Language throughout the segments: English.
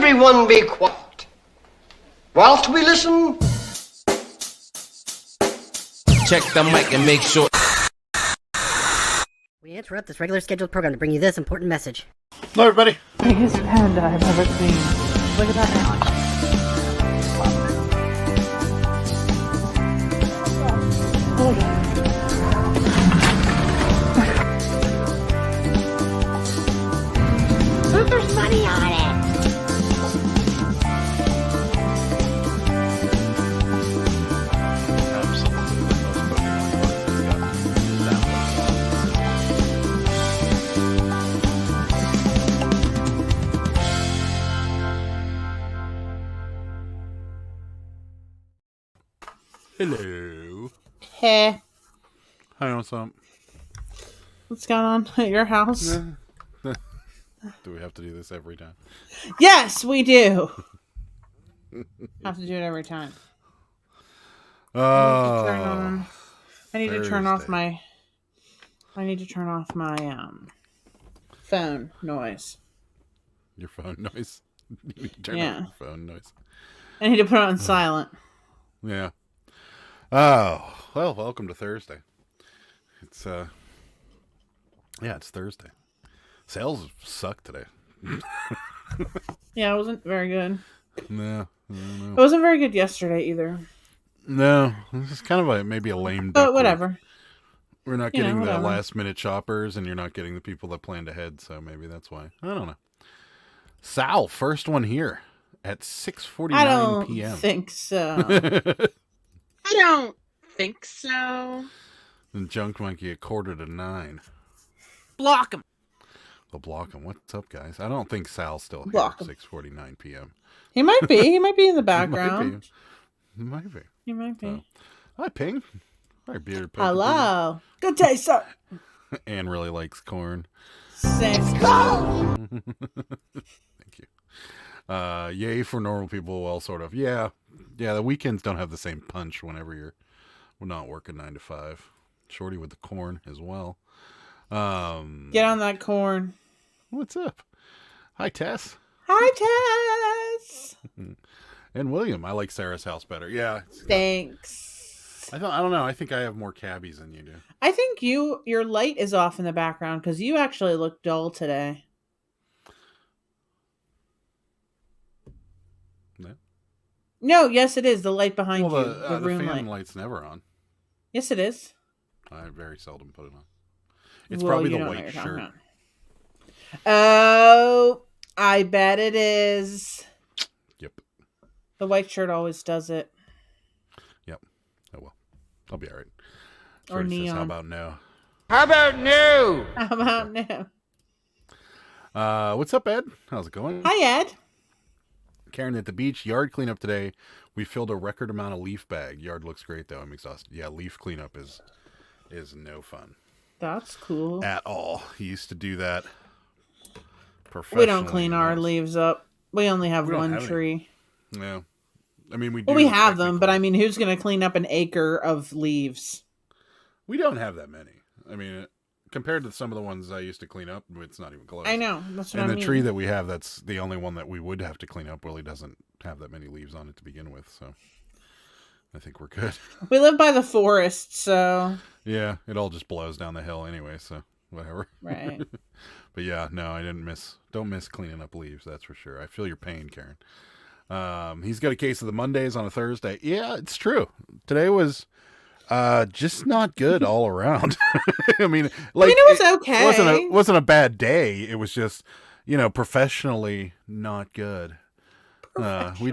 everyone be quiet whilst we listen? Check the mic and make sure. We interrupt this regular scheduled program to bring you this important message. Hello, everybody. Biggest panda I've ever seen. Look at that now. Look at it. Look, there's money on it! Hello. Hey, Hi, what's up? what's going on at your house? Do we have to do this every time? Yes, we do. Have to do it every time. Oh, I need to turn off Thursday. my. I need to turn off my phone noise. Your phone noise. You need to turn Yeah. off your phone noise. I need to put it on silent. Yeah. Oh, well, welcome to Thursday. It's it's Thursday. Sales suck today. Yeah, it wasn't very good. No, It wasn't very good yesterday either. no. This is kind of maybe a lame duck But week. whatever. We're not You know, getting the whatever. last minute shoppers, and you're not getting the people that planned ahead, so maybe that's why. I don't know. Sal, first one here at 6:49 I don't p.m. think so. I don't think so. And Junk Monkey at 8:45. Block him. They'll block him. What's up, guys? I don't think Sal's still here Block at him. 6:49 p.m. He might be. He might be in the He background. might be. He might be. So, hi, Ping. Hi, Bearded Poker Hello. Good day, sir. Pig. Anne really likes corn. Thanks. Thank you. Yay for normal people. Well, sort of. Yeah. The weekends don't have the same punch whenever we're not working 9 to 5. Shorty with the corn as well. Get on that corn. What's up? Hi, Tess. Hi, Tess. And William. I like Sarah's house better. Yeah. Thanks. I don't know. I think I have more cabbies than you do. I think your light is off in the background because you actually look dull today. No? No, yes, it is. The light behind Well, you. the The room fan light. light's never on. Yes, it is. I very seldom put it on. It's Well, probably you the don't know white what you're talking shirt. about. Oh, I bet it is. Yep. The white shirt always does it. Oh well. I'll be all right. Or Shorty says, neon. how about no? How about no? How about now? What's up, Ed? How's it going? Hi, Ed. Karen, at the beach, yard cleanup today. We filled a record amount of leaf bag. Yard looks great, though. I'm exhausted. Yeah, leaf cleanup is no fun That's cool. at all. He used to do that professionally. We don't clean our leaves up. We only have We don't one have any. tree. Yeah. I mean, we do. Well, we have them, but I technically. mean, who's going to clean up an acre of leaves? We don't have that many. I mean, compared to some of the ones I used to clean up, it's not even close. I know. That's what And I the mean. tree that we have, that's the only one that we would have to clean up, really doesn't have that many leaves on it to begin with. So I think we're good. We live by the forest, so Yeah, it all just blows down the hill anyway, so whatever. right. But yeah, no, I don't miss cleaning up leaves, that's for sure. I feel your pain, Karen. He's got a case of the Mondays on a Thursday. Yeah, it's true. Today was just not good all around. I mean, like, it was okay. wasn't a bad day. It was just, professionally not good. We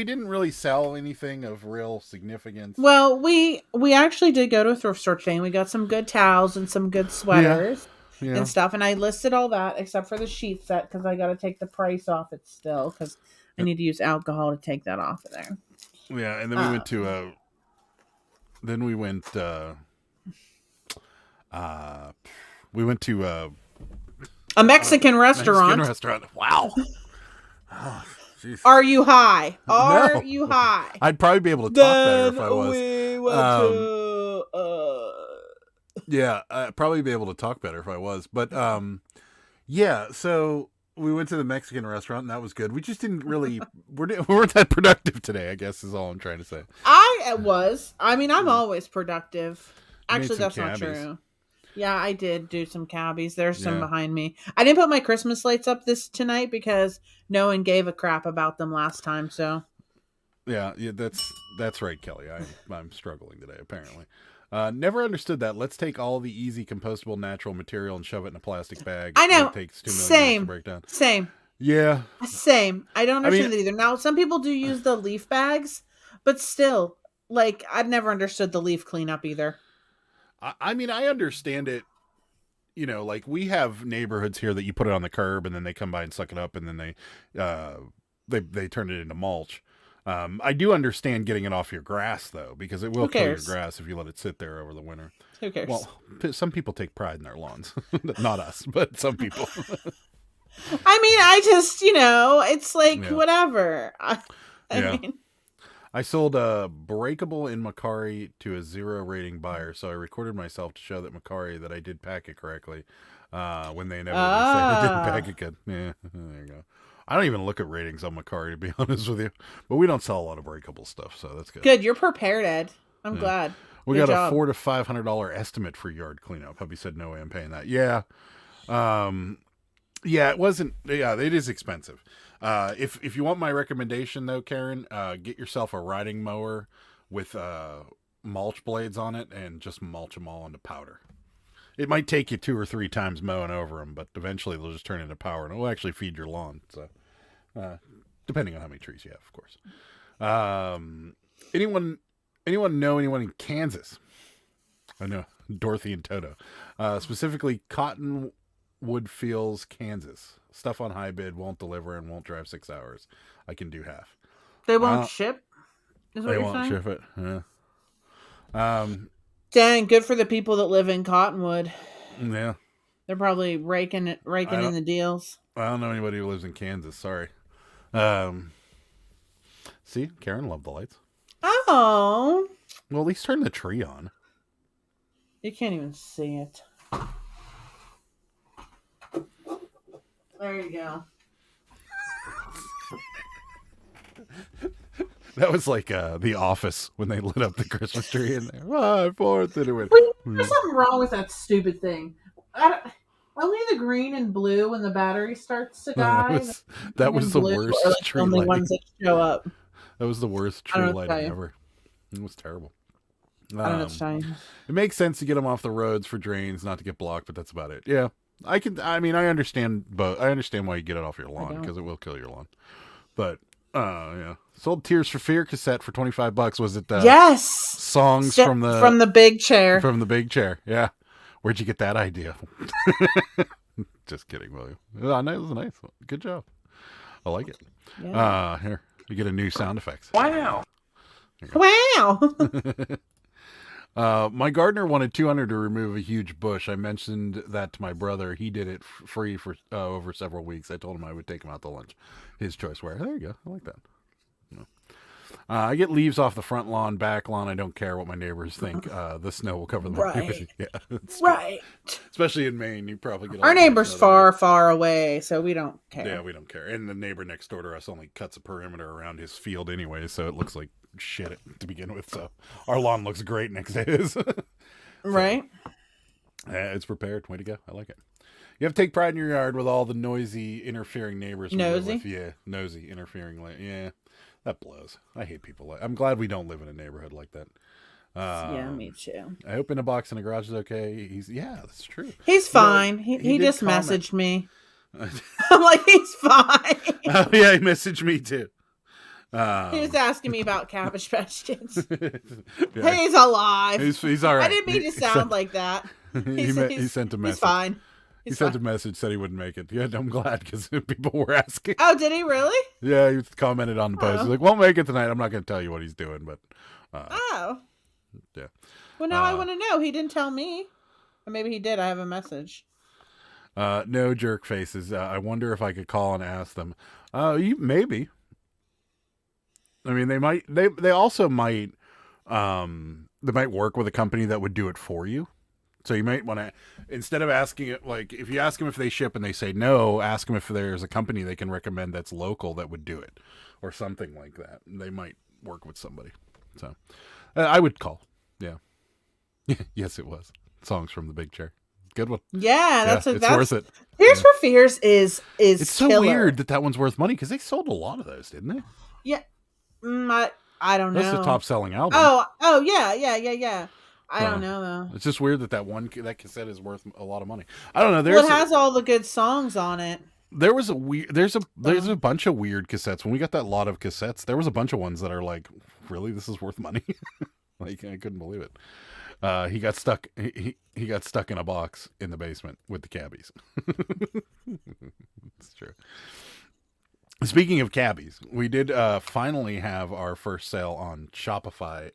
didn't really sell anything of real significance. Well, we actually did go to a thrift store today, and we got some good towels and some good sweaters Yeah. and stuff. And I listed all that except for the sheet set because I got to take the price off it still because I need to use alcohol to take that off of there. Yeah, and then we went to A Mexican restaurant. Mexican restaurant. Wow. Oh, jeez. Are you high? No. Are you high? I'd probably be able to talk better if I was. We went Yeah, I'd probably be able to talk better if I was. But yeah, so we went to the Mexican restaurant, and that was good. We just didn't really we weren't that productive today, I guess, is all I'm trying to say. I was. I mean, I'm always productive. You made Actually, some that's not cabbies. true. Yeah, I did do some cabbies. There's some Yeah. behind me. I didn't put my Christmas lights up tonight because no one gave a crap about them last time. So Yeah, that's right, Kelly. I'm struggling today, apparently. Never understood that. Let's take all the easy compostable natural material and shove it in a plastic bag. I know. That takes 2 million years to break down. Same. Yeah. Same. I don't understand mean- that either. Now, some people do use the leaf bags, but still, like, I've never understood the leaf cleanup either. I mean, I understand it. You know, like we have neighborhoods here that you put it on the curb and then they come by and suck it up and then they turn it into mulch. I do understand getting it off your grass though, because it will Who kill your cares? grass if you let it sit there over the winter. Who cares? Well, some people take pride in their lawns, not us, but some people. I mean, I just, it's like, Yeah. whatever. I Yeah. mean, I sold a breakable in Macari to a 0 rating buyer, so I recorded myself to show that Macari that I did pack it correctly. When they inevitably say I didn't pack it good. Yeah, there you go. I don't even look at ratings on Macari, to be honest with you, but we don't sell a lot of breakable stuff, so that's good. good. You're prepared, Ed. I'm glad. We Good got job. a $400 to $500 estimate for yard cleanup. Hubby said no way I'm paying that. Yeah, yeah, it wasn't. Yeah, it is expensive. If you want my recommendation though, Karen, get yourself a riding mower with mulch blades on it and just mulch them all into powder. It might take you 2 or 3 times mowing over them, but eventually they'll just turn into power and it'll actually feed your lawn. So, depending on how many trees you have, of course. Anyone know anyone in Kansas? I know Dorothy and Toto. Specifically, Cottonwood Fields, Kansas. Stuff on high bid, won't deliver, and won't drive 6 hours. I can do half. They won't ship? Is what They you're won't saying? ship it. Yeah. Dang, good for the people that live in Cottonwood. Yeah. They're probably raking in the deals. I don't know anybody who lives in Kansas. Sorry. See, Karen loved the lights. Oh, Well, at least turn the tree on. you can't even see it. There you go. That was like The Office when they lit up the Christmas tree in there. 4th and it went. There's something wrong with that stupid thing. Only the green and blue when the battery starts to die. That was the Blue worst are like tree the only lighting. ones that show up. That was the worst I don't tree know what to tell lighting you. ever. It was terrible. I don't know what to tell you. It makes sense to get them off the roads for drains, not to get blocked, but that's about it. Yeah, I understand, but I understand why you get it off your lawn don't. because it will kill your lawn. But yeah, sold Tears for Fear cassette for $25. Was it Yes. songs from the big chair? from the big chair? Yeah, where'd you get that idea? Just kidding, William. Oh, no, it was nice. Good job. I like it. Yeah. Here you get a new sound effects. Wow. Wow. My gardener wanted 200 to remove a huge bush. I mentioned that to my brother. He did it free for over several weeks. I told him I would take him out to lunch. His choice. Where? There you go. I like that. I get leaves off the front lawn, back lawn. I don't care what my neighbors think. The snow will cover them. Right. Yeah, it's Right. especially in Maine. You probably get a Our lot more neighbor's snow far, far away, so we don't than- care. Yeah, we don't care. And the neighbor next door to us only cuts a perimeter around his field anyway, so it looks like shit to begin with. So our lawn looks great next to his. Right? It's prepared. Way to go. I like it. You have to take pride in your yard with all the noisy, interfering neighbors. we live Nosy? with. Yeah, nosy, interfering. Yeah, that blows. I hate people like. I'm glad we don't live in a neighborhood like that. Yeah, me too. I hope in a box in the garage is okay. Yeah, that's true. He's fine. He he did just comment. messaged me. I'm like, he's fine. Oh yeah, he messaged me too. He was asking me about Cabbage Patch Kids. Yeah. He's alive. He's all right. I didn't mean to sound like that. He sent a message. He's fine. He sent a message, said he wouldn't make it. Yeah, I'm glad because people were asking. Oh, did he really? Yeah, he commented on the post. He's like, won't make it tonight. I'm not going to tell you what he's doing, but Oh. yeah. Well, now I want to know. He didn't tell me. Or maybe he did. I have a message. No jerk faces. I wonder if I could call and ask them. Maybe. I mean, they might. They also might. They might work with a company that would do it for you. So you might want to, instead of asking it, like if you ask them if they ship and they say no, ask them if there's a company they can recommend that's local that would do it, or something like that. They might work with somebody. So I would call. Yeah. Yes, it was. Songs from the Big Chair. Good one. Yeah, It's worth it. Tears for Fears is It's so killer. weird that one's worth money because they sold a lot of those, didn't they? Yeah. I don't know. That's the top selling album. Oh, yeah. I don't know though. It's just weird that that cassette is worth a lot of money. I don't know. Well, it has all the good songs on it. There's a bunch of weird cassettes. When we got that lot of cassettes, there was a bunch of ones that are like, really, this is worth money. Like I couldn't believe it. He got stuck. He got stuck in a box in the basement with the cabbies. It's true. Speaking of cabbies, we did finally have our first sale on Shopify.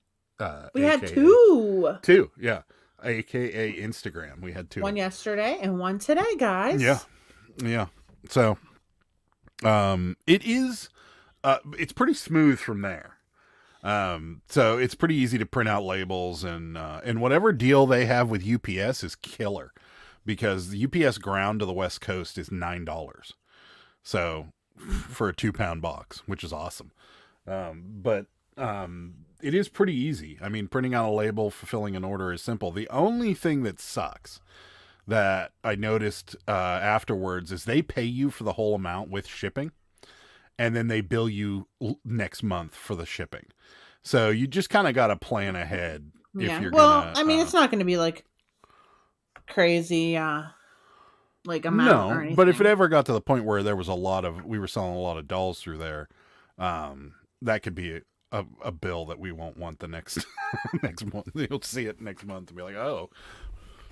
We had two, yeah, aka Instagram. We had two. one yesterday and one today, guys. Yeah. So, it is, it's pretty smooth from there. So it's pretty easy to print out labels and whatever deal they have with UPS is killer because the UPS ground to the West Coast is $9. So for a 2-pound box, which is awesome. But it is pretty easy. I mean, printing out a label, fulfilling an order is simple. The only thing that sucks that I noticed afterwards is they pay you for the whole amount with shipping, and then they bill you next month for the shipping. So you just kind of got to plan ahead. Yeah. If you're well, I mean, it's not going to be like crazy, like amount or anything. But if it ever got to the point where there was we were selling a lot of dolls through there, that could be a bill that we won't want the next next month. You'll see it next month and be like, oh.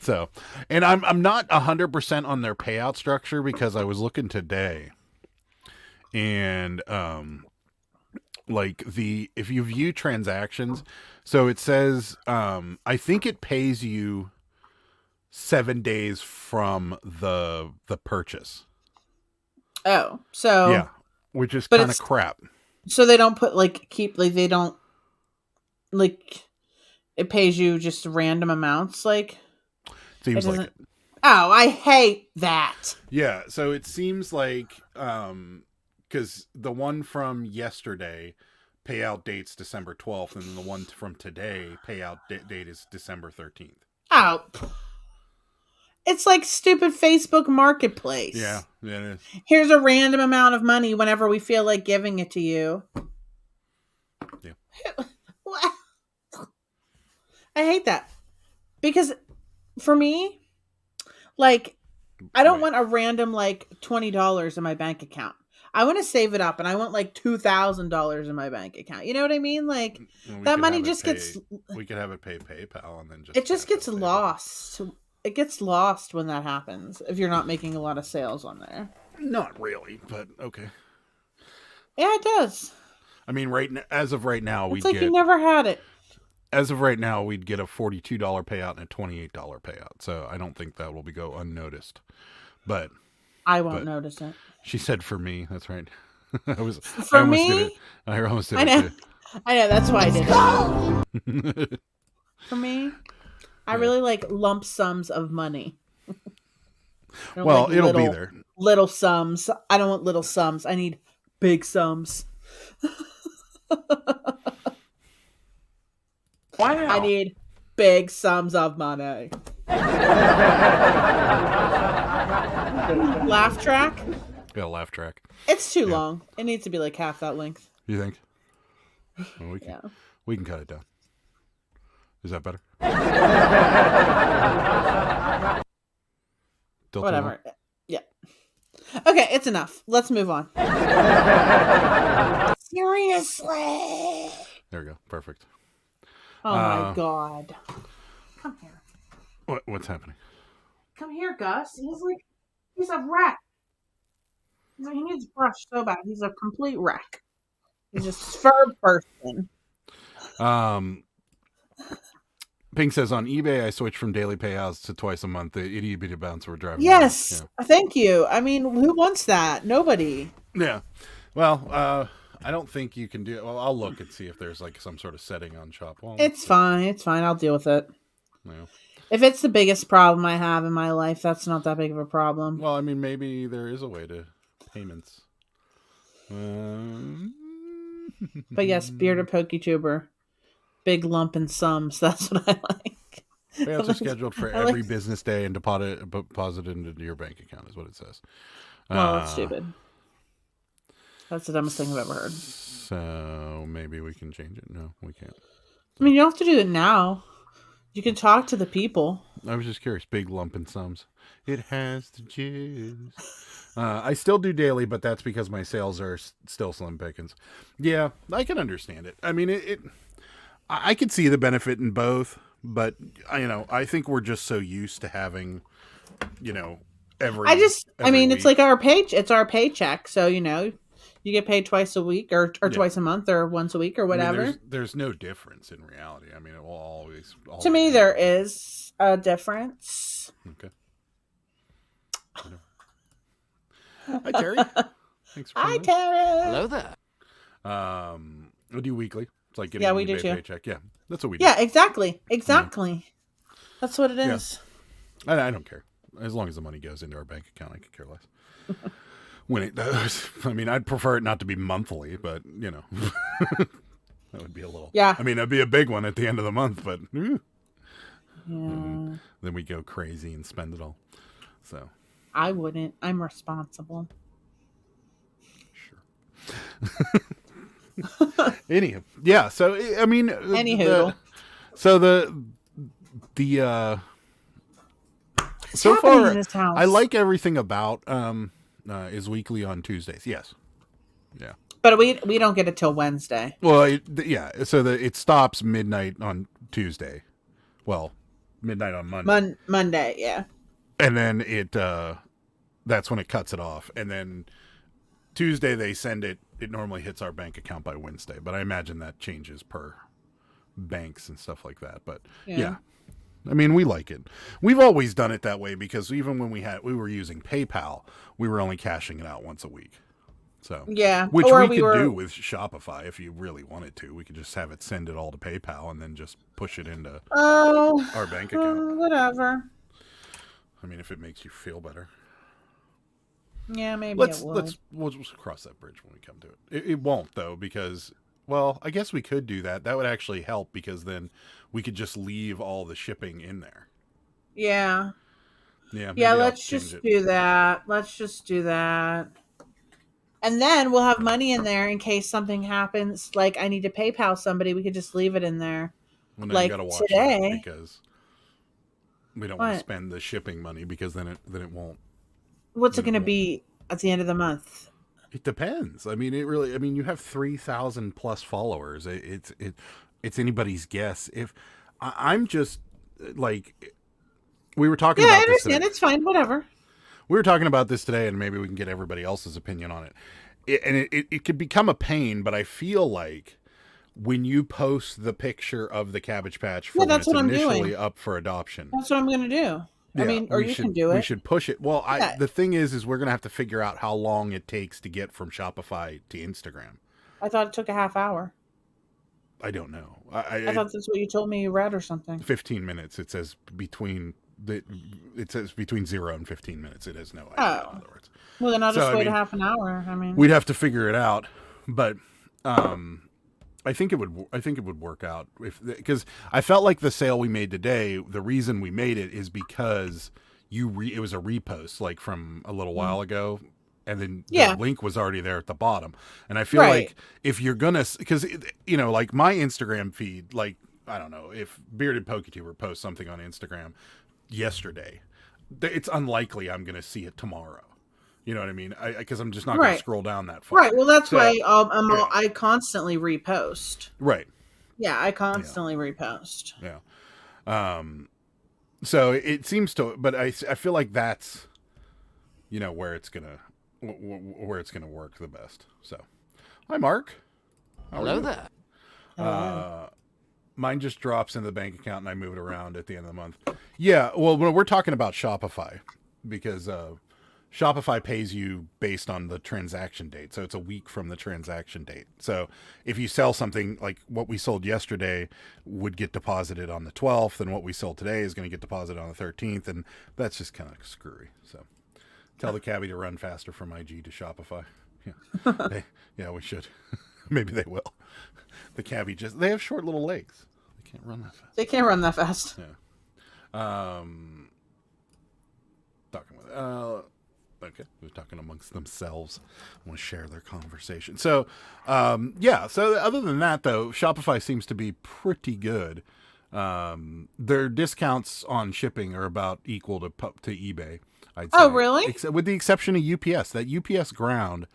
So, and I'm not 100% on their payout structure because I was looking today, and like if you view transactions, so it says I think it pays you 7 days from the purchase. Oh, so yeah, which is kind of crap. So they don't put they don't like it pays you just random amounts like. Seems like it. Oh, I hate that. Yeah, so it seems like because the one from yesterday payout date's December 12th, and then the one from today payout date is December 13th. Oh, it's like stupid Facebook Marketplace. Yeah, it is. Here's a random amount of money whenever we feel like giving it to you. Yeah. I hate that because for me, like, I don't want a random like $20 in my bank account. I want to save it up, and I want like $2,000 in my bank account. You know what I mean? Like that money just gets. We could have it pay PayPal, and then it just gets lost. It gets lost when that happens if you're not making a lot of sales on there. Not really, but okay. Yeah, it does. I mean, as of right now, it's like you never had it. As of right now, we'd get a $42 payout and a $28 payout. So I don't think that will go unnoticed. But I won't notice it. She said for me. That's right. I almost did it. I almost did I know. it too. I know. That's why I did it. For me, I really like lump sums of money. Well, like it'll be there. Little sums. I don't want little sums. I need big sums. Wow. I need big sums of money. Laugh track? Got a laugh track. It's too long. It needs to be like half that length. You think? Well, we can cut it down. Is that better? Whatever. Yeah. Okay, it's enough. Let's move on. Seriously. There we go. Perfect. Oh my God. Come here. What's happening? Come here, Gus. He's a wreck. He needs brush so bad. He's a complete wreck. He's a third person. Pink says on eBay, I switched from daily payouts to twice a month. The itty bitty bouncer driving. Yes, thank you. I mean, who wants that? Nobody. Yeah. Well, I don't think you can do it. Well, I'll look and see if there's like some sort of setting on Shop. Well, it's fine. It's fine. I'll deal with it. Yeah. If it's the biggest problem I have in my life, that's not that big of a problem. Well, I mean, maybe there is a way to payments. But yes, bearded PokeTuber, big lump in sums. That's what I like. Payouts are scheduled for every business day and deposited into your bank account, is what it says. Well, that's stupid. That's the dumbest thing I've ever heard. So maybe we can change it. No, we can't. I mean, you don't have to do it now. You can talk to the people. I was just curious. Big lump in sums. It has the juice. I still do daily, but that's because my sales are still slim pickings. Yeah, I can understand it. I mean, I could see the benefit in both, but I think we're just so used to having, every. I mean, week. it's like it's our paycheck. So you get paid twice a week or twice a month or once a week or whatever. I mean, there's no difference in reality. I mean, it will always to me, there is a difference. Okay. Hi, Terry. Thanks for Hi, coming Terry. Hello there. in. We do weekly. It's like getting we an do eBay too. paycheck. Yeah, that's what we do. Yeah, exactly. That's what it is. I don't care. As long as the money goes into our bank account, I could care less. When it does, I mean, I'd prefer it not to be monthly, but that would be a little. Yeah. I mean, that'd be a big one at the end of the month, but Yeah. then we go crazy and spend it all. So. I wouldn't. I'm responsible. Sure. Anyhow, yeah. So I mean, Anywho, so happening far in this house? I like everything about is weekly on Tuesdays. Yes. Yeah. But we don't get it till Wednesday. Well, so it stops midnight on Tuesday. Well, midnight on Monday. Monday, yeah. And then that's when it cuts it off. And then Tuesday they send it. It normally hits our bank account by Wednesday, but I imagine that changes per banks and stuff like that. But yeah. I mean, we like it. We've always done it that way because even when we were using PayPal, we were only cashing it out once a week. So yeah, which we could do with Shopify if you really wanted to. We could just have it send it all to PayPal and then just push it into our bank account. Whatever. I mean, if it makes you feel better. Yeah, maybe we'll just cross that bridge when we come to it. It won't though, because I guess we could do that. That would actually help because then we could just leave all the shipping in there. Yeah. Yeah. Yeah. Let's just do that. And then we'll have money in there in case something happens. Like I need to PayPal somebody, we could just leave it in there. Well, like you gotta watch today, because we don't want to spend the shipping money because then it won't. What's it going to be at the end of the month? It depends. I mean, you have 3,000 plus followers. It's anybody's guess. If I'm just like, we were talking about I this understand. today. It's fine. Whatever. We were talking about this today and maybe we can get everybody else's opinion on it. It could become a pain, but I feel like when you post the picture of the Cabbage Patch for that's what I'm initially doing. up for adoption. That's what I'm going to do. I mean, or you can do it. We should push it. Well, the thing is we're going to have to figure out how long it takes to get from Shopify to Instagram. I thought it took a half hour. I don't know. I thought that's what you told me you read or something. 15 minutes. It says between 0 and 15 minutes. It has no idea. In other words. Well, then I'll just wait a half an hour. I mean, we'd have to figure it out, but I think it would work out because I felt like the sale we made today. The reason we made it is because it was a repost like from a little while ago, and then the link was already there at the bottom. And I feel like if you're gonna, because like my Instagram feed, like I don't know if Bearded PokeTuber posts something on Instagram yesterday, it's unlikely I'm gonna see it tomorrow. You know what I mean? Because I'm just not going to scroll down that far. Right. Well, that's why I constantly repost. Right. Yeah, I constantly repost. Yeah. So it seems to, but I feel like that's, where it's gonna work the best. So, hi, Mark. Hello there. Mine just drops into the bank account and I move it around at the end of the month. Yeah. Well, we're talking about Shopify because Shopify pays you based on the transaction date. So it's a week from the transaction date. So if you sell something like what we sold yesterday would get deposited on the 12th, and what we sold today is going to get deposited on the 13th. And that's just kind of screwy. So tell the cabbie to run faster from IG to Shopify. Yeah, yeah, we should. Maybe they will. The cabbie they have short little legs. They can't run that fast. They can't run that fast. Yeah. Talking with okay, they're talking amongst themselves. I want to share their conversation. So, yeah. So other than that, though, Shopify seems to be pretty good. Their discounts on shipping are about equal to eBay. I'd say. Oh, really? With the exception of UPS. That UPS ground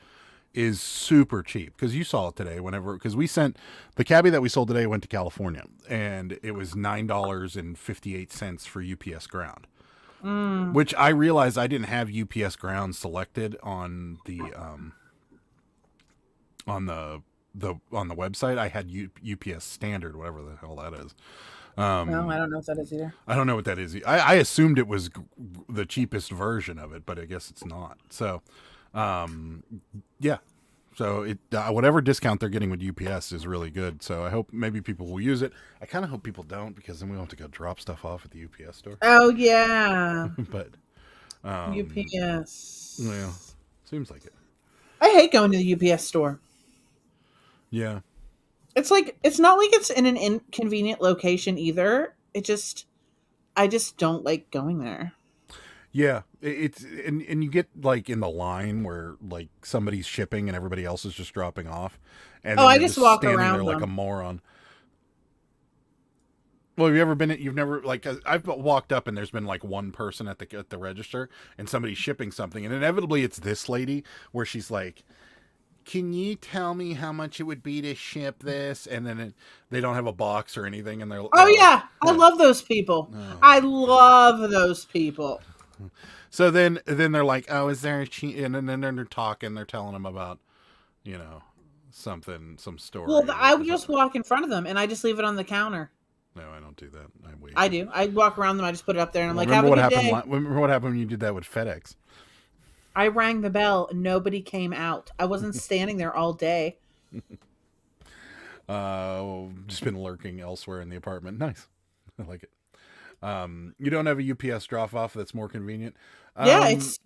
is super cheap, because you saw it today. Because we sent the cabbie that we sold today went to California, and it was $9.58 for UPS ground. Which I realized I didn't have UPS ground selected on the website. I had UPS standard, whatever the hell that is. No, I don't know what that is either. I don't know what that is. I assumed it was the cheapest version of it, but I guess it's not. So, yeah. So it whatever discount they're getting with UPS is really good. So I hope maybe people will use it. I kind of hope people don't, because then we don't have to go drop stuff off at the UPS store. Oh yeah. But UPS. Yeah, seems like it. I hate going to the UPS store. Yeah. It's like, it's not like it's in an inconvenient location either. I just don't like going there. Yeah, it's and you get like in the line where like somebody's shipping and everybody else is just dropping off, and I you're just walk standing around there like a them. moron. Well, have you ever been? You've never, like, I've walked up and there's been like one person at the register and somebody's shipping something, and inevitably it's this lady where she's like, "Can you tell me how much it would be to ship this?" And then they don't have a box or anything, and they're Yeah, I love those people. Oh. I love those people. So then they're like, "Oh, is there a cheat?" And then they're talking. They're telling them about, some story. Well, I would just walk in front of them and I just leave it on the counter. No, I don't do that. I wait. I do. I walk around them. I just put it up there and I'm like, remember have a good day. Remember what happened when you did that with FedEx? I rang the bell. Nobody came out. I wasn't standing there all day. Just been lurking elsewhere in the apartment. Nice. I like it. You don't have a UPS drop-off that's more convenient? Yeah, it's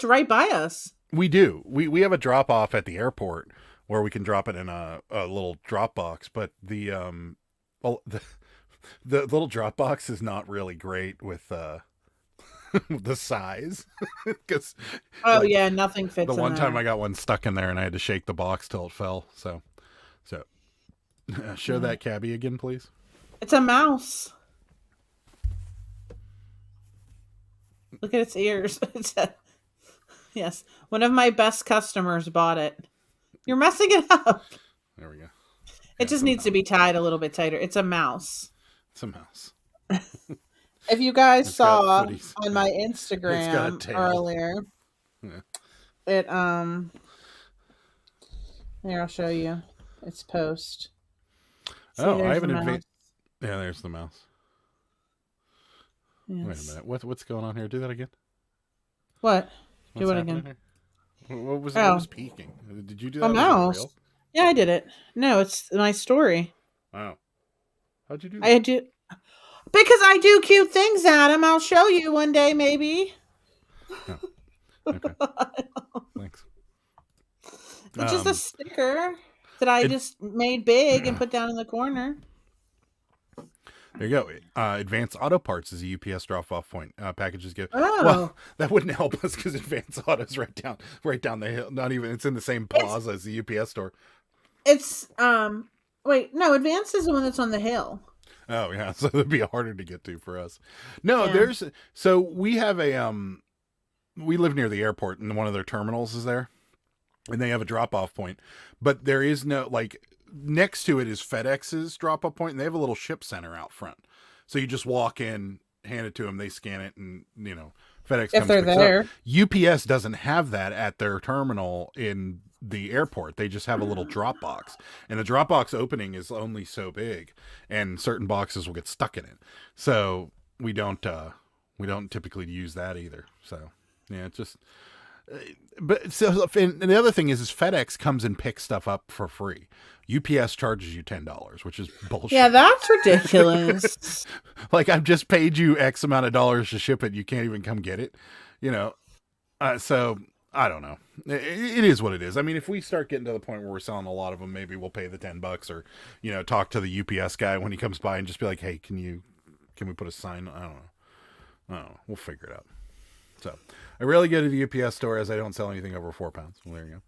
right by us. We do. We have a drop-off at the airport where we can drop it in a little drop box, but the little drop box is not really great with the size. Because yeah, nothing fits. The one time I got one stuck in there and I had to shake the box till it fell. So show that cabbie again, please. It's a mouse. Look at its ears. Yes, one of my best customers bought it. You're messing it up. There we go. It just needs to be tied a little bit tighter. It's a mouse. It's a mouse. If you guys saw footies. on my It's got a Instagram tail. earlier, Yeah. it here, I'll show you its post. See, I there's haven't the mouse. advanced. Yeah, there's the mouse. Yes. Wait a minute. What's going on here? Do that again. What? What's Do it happening again. here? What was Oh. What was peeking? Did you do that? A Was it mouse. real? Yeah, I did it. No, it's my story. Wow. How'd you do I that? had to because I do cute things, Adam. I'll show you one day, maybe. Okay. Thanks. It's just a sticker that I just made big and put down in the corner. There you go. Advanced Auto Parts is a UPS drop-off point. Packages give. Oh. Well, that wouldn't help us because Advanced Auto's right down the hill. Not even. It's in the same plaza as the UPS store. It's wait, no, Advance is the one that's on the hill. Oh yeah, so it'd be harder to get to for us. No, Yeah. so we have we live near the airport and one of their terminals is there, and they have a drop-off point, but there is no, like, next to it is FedEx's drop-off point, and they have a little ship center out front. So you just walk in, hand it to them, they scan it, and FedEx If comes they're picks it there. up. UPS doesn't have that at their terminal in the airport. They just have a little drop box, and the drop box opening is only so big, and certain boxes will get stuck in it. So we don't typically use that either. So yeah, it's just But so, and the other thing is FedEx comes and picks stuff up for free. UPS charges you $10, which is bullshit. Yeah, that's ridiculous. Like, I've just paid you X amount of dollars to ship it. You can't even come get it, So I don't know. It is what it is. I mean, if we start getting to the point where we're selling a lot of them, maybe we'll pay the $10 or, talk to the UPS guy when he comes by and just be like, hey, can we put a sign? I don't know. We'll figure it out. So I rarely go to the UPS store as I don't sell anything over 4 pounds. Well, there you go.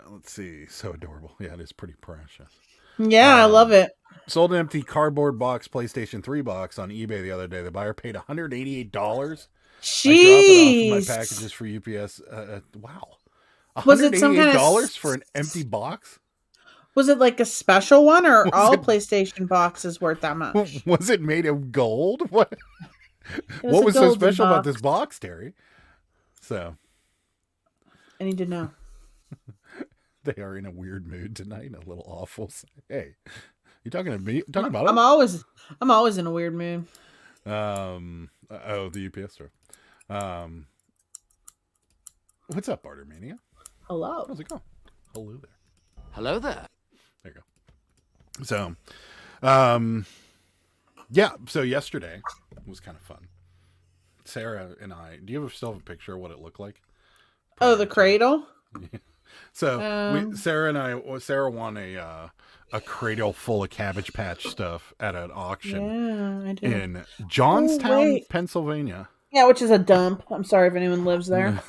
Let's see. So adorable. Yeah, it is pretty precious. Yeah, I love it. Sold an empty cardboard box PlayStation 3 box on eBay the other day. The buyer paid $188. Jeez. I drop it off in my packages for UPS. Wow. Was it some kind of $188 for an empty box? Was it like a special one, or all PlayStation boxes worth that much? Was it made of gold? What was so golden special about box. this box, Terry? So I need to know. they are in a weird mood tonight, a little awful. Hey, you talking to me? Talking about I'm always in a weird mood. The UPS store. What's up, Bartermania? Hello. How's it going? Hello there. Hello there. There you go. So, yeah. So yesterday was kind of fun. Sarah and I. Do you still have a picture of what it looked like? Oh, the cradle. So Sarah won a cradle full of Cabbage Patch stuff at an auction Yeah, I did. in Johnstown, wait. Pennsylvania. Yeah, which is a dump. I'm sorry if anyone lives there.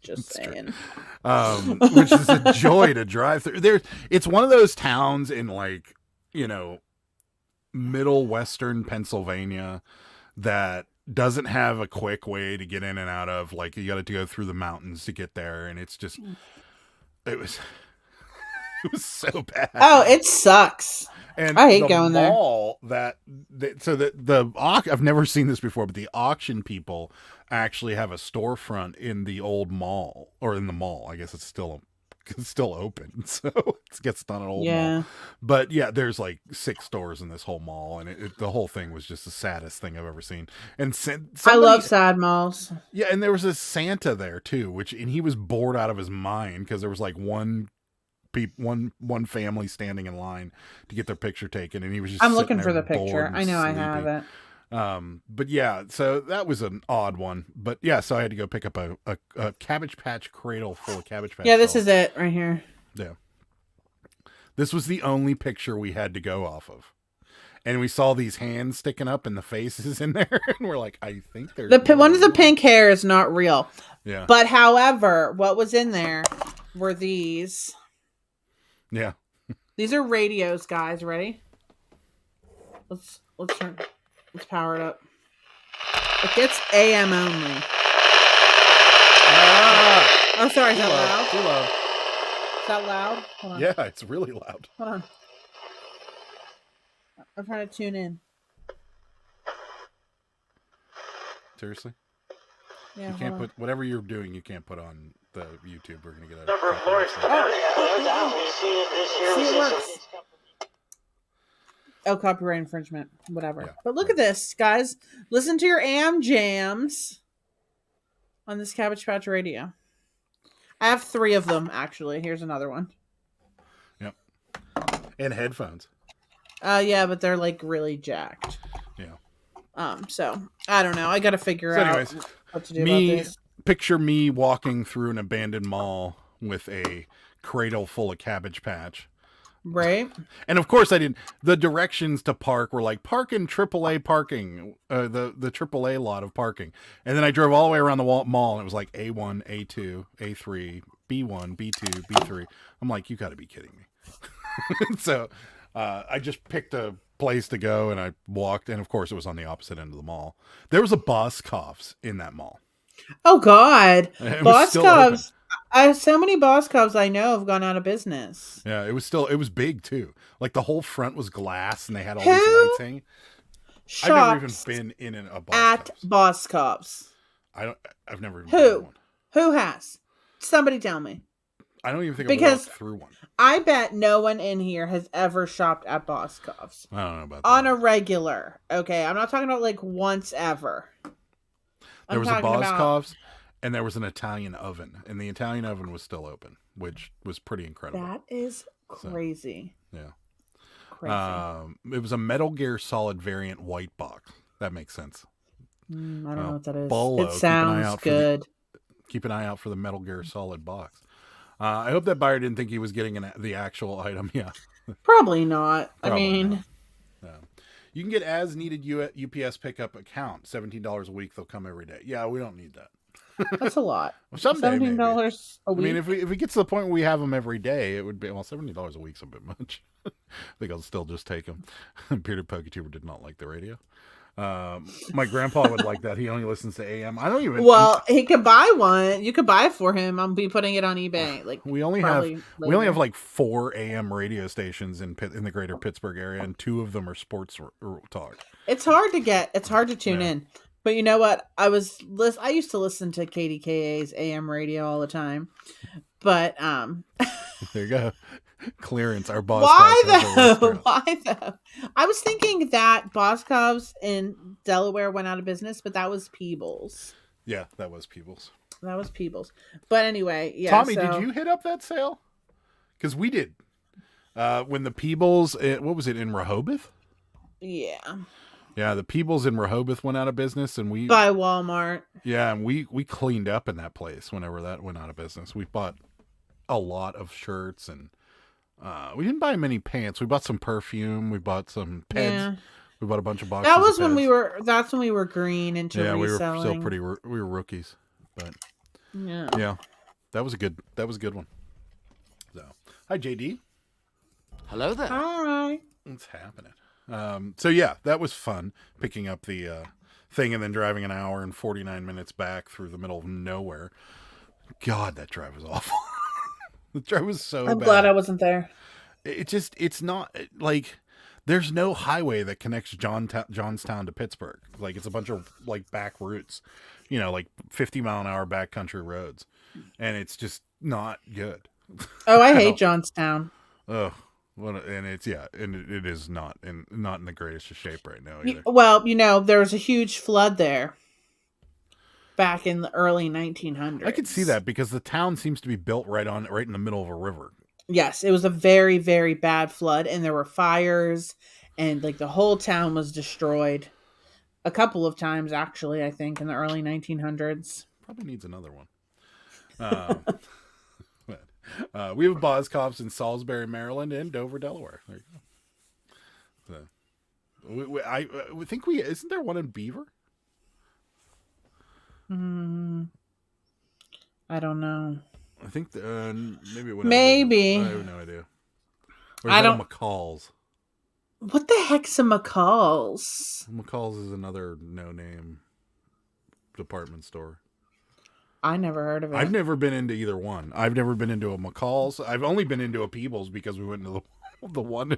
Just saying. Which is a joy to drive through. It's one of those towns in middle western Pennsylvania that doesn't have a quick way to get in and out of. Like, you got to go through the mountains to get there, and it's just it was so bad. Oh, it sucks. And I hate going there. I've never seen this before, but the auction people actually have a storefront in the old mall, or in the mall. I guess it's still open, so it gets done at old mall. But yeah, there's like 6 stores in this whole mall, and the whole thing was just the saddest thing I've ever seen. And I love sad malls. Yeah, and there was a Santa there too, and he was bored out of his mind because there was like one family standing in line to get their picture taken, and he was just I'm looking for the bored picture. and I know sleepy. I have it. But yeah, so that was an odd one. But yeah, so I had to go pick up a Cabbage Patch cradle full of Cabbage Patch. Yeah, this is it right here. Yeah. This was the only picture we had to go off of. And we saw these hands sticking up and the faces in there, and we're like, I think they're one of the pink hair is not real. Yeah. But however, what was in there were these. Yeah. These are radios, guys. Ready? Let's power it up. It gets AM only. Oh, sorry. Is that loud? Too loud. Is that loud? Hold on. Yeah, it's really loud. Hold on. I'm trying to tune in. Seriously? Yeah. You can't put whatever you're doing. You can't put on the YouTube. We're gonna get a Number 4 is See, it works. Oh, copyright infringement. Whatever. Yeah. But look at this, guys. Listen to your AM jams on this Cabbage Patch radio. I have 3 of them, actually. Here's another one. Yep. And headphones. Yeah, but they're like really jacked. Yeah. So I don't know. I got to figure out what to do about this. Picture me walking through an abandoned mall with a cradle full of Cabbage Patch. Right. And of course I didn't. The directions to park were like park in AAA parking, the AAA lot of parking. And then I drove all the way around the mall, and it was like A1, A2, A3, B1, B2, B3. I'm like, you got to be kidding me. So I just picked a place to go, and I walked, and of course it was on the opposite end of the mall. There was a Boscov's in that mall. Oh God, Boscov's. So many Boscov's I know have gone out of business. Yeah, it was big too. Like the whole front was glass, and they had all these lights hanging. I've never even been in a Boscov's. At Boscov's. I've never even been in one. Who has? Somebody tell me. I don't even think I walked through one. I bet no one in here has ever shopped at Boscov's. I don't know about that. On a regular. Okay, I'm not talking about like once ever. There was a talking about Boscov's, and there was an Italian oven, and the Italian oven was still open, which was pretty incredible. that is crazy. So, yeah. Crazy. It was a Metal Gear Solid variant white box. That makes sense. I don't know what that is. Bolo, It sounds good. Keep an eye out for the Metal Gear Solid box. I hope that buyer didn't think he was getting the actual item. Yeah. Probably not. Probably I mean, not. No. You can get as needed UPS pickup account, $17 a week. They'll come every day. Yeah, we don't need that. that's a lot. Someday, maybe. $17 a week. I mean, if it gets to the point where we have them every day, it would be, well, $70 a week's a bit much. I think I'll still just take them. Peter PokeTuber did not like the radio. My grandpa would like that. He only listens to AM. I don't even. Well, he could buy one. You could buy it for him. I'll be putting it on eBay. Like we only have like 4 AM radio stations in the greater Pittsburgh area, and 2 of them are sports talk. It's hard to tune in. But you know what? I used to listen to KDKA's AM radio all the time. But there you go. Clearance. Our boss. Why though? Why though? I was thinking that Boscov's in Delaware went out of business, but that was Peebles. Yeah, that was Peebles. But anyway, yeah. Tommy, did you hit up that sale? Because we did. When the Peebles, what was it, in Rehoboth? Yeah. Yeah, the Peebles in Rehoboth went out of business, and we by Walmart. Yeah, and we cleaned up in that place whenever that went out of business. We bought a lot of shirts, and we didn't buy many pants. We bought some perfume. We bought some peds. Yeah. We bought a bunch of boxes. That was when that's when we were green into reselling. We were still we were rookies, but yeah, that was a good one. So, hi JD. Hello there. Hi. What's happening? So yeah, that was fun picking up the thing and then driving an hour and 49 minutes back through the middle of nowhere. God, that drive was awful. The drive was so bad. I'm glad I wasn't there. It's not like there's no highway that connects Johnstown to Pittsburgh. Like it's a bunch of like back routes, like 50-mile-an-hour backcountry roads, and it's just not good. Oh, I hate Johnstown. Oh, well, and it is not in the greatest of shape right now either. Well, there was a huge flood there back in the early 1900s. I could see that because the town seems to be built right in the middle of a river. Yes, it was a very, very bad flood, and there were fires, and like the whole town was destroyed a couple of times, actually, I think, in the early 1900s. Probably needs another one. We have Boscov's in Salisbury, Maryland, and Dover, Delaware. There you go. So, I think isn't there one in Beaver? I don't know. I think maybe it would. Maybe. I have no idea. Or is that McCall's? What the heck's a McCall's? McCall's is another no-name department store. I never heard of it. I've never been into either one. I've never been into a McCall's. I've only been into a Peebles because we went into the one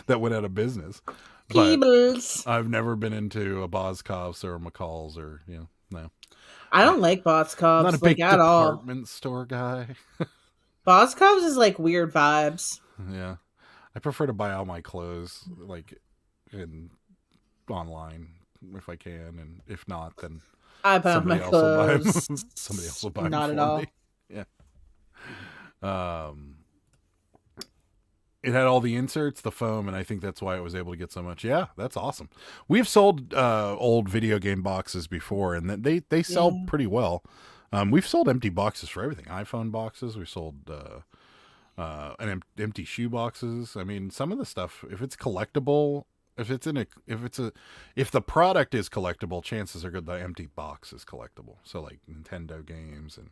that went out of business. Peebles. I've never been into a Boscov's or a McCall's or no. I don't like Boscov's. I'm not a big department store guy. Boscov's is like weird vibes. Yeah, I prefer to buy all my clothes online if I can, and if not, then I buy my clothes. Somebody else will buy them. Not at all. Yeah. It had all the inserts, the foam, and I think that's why it was able to get so much. Yeah, that's awesome. We've sold old video game boxes before, and they sell pretty well. We've sold empty boxes for everything. iPhone boxes. We sold empty shoe boxes. I mean, some of the stuff, if it's collectible, if the product is collectible, chances are good the empty box is collectible. So like Nintendo games and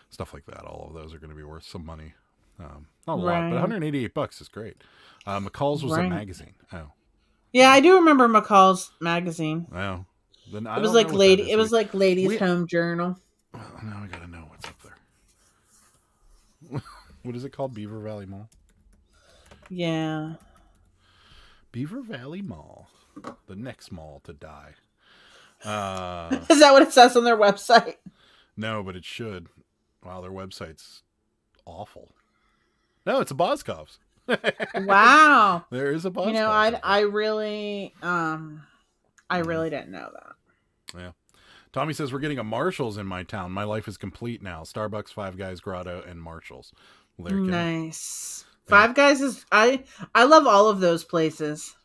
stuff like that, all of those are going to be worth some money. Not a lot, but $188 is great. McCall's was a magazine. Oh, yeah, I do remember McCall's magazine. Oh, then it was like Ladies' Home Journal. Well, now I gotta know what's up there. What is it called? Beaver Valley Mall. Yeah. Beaver Valley Mall, the next mall to die. Is that what it says on their website? No, but it should. Wow, their website's awful. No, it's a Boscov's. Wow. There is a Boscov's. I really didn't know that. Yeah. Tommy says we're getting a Marshalls in my town. My life is complete now. Starbucks, Five Guys, Grotto, and Marshalls. Well, there you go. Nice. Five Guys is I love all of those places.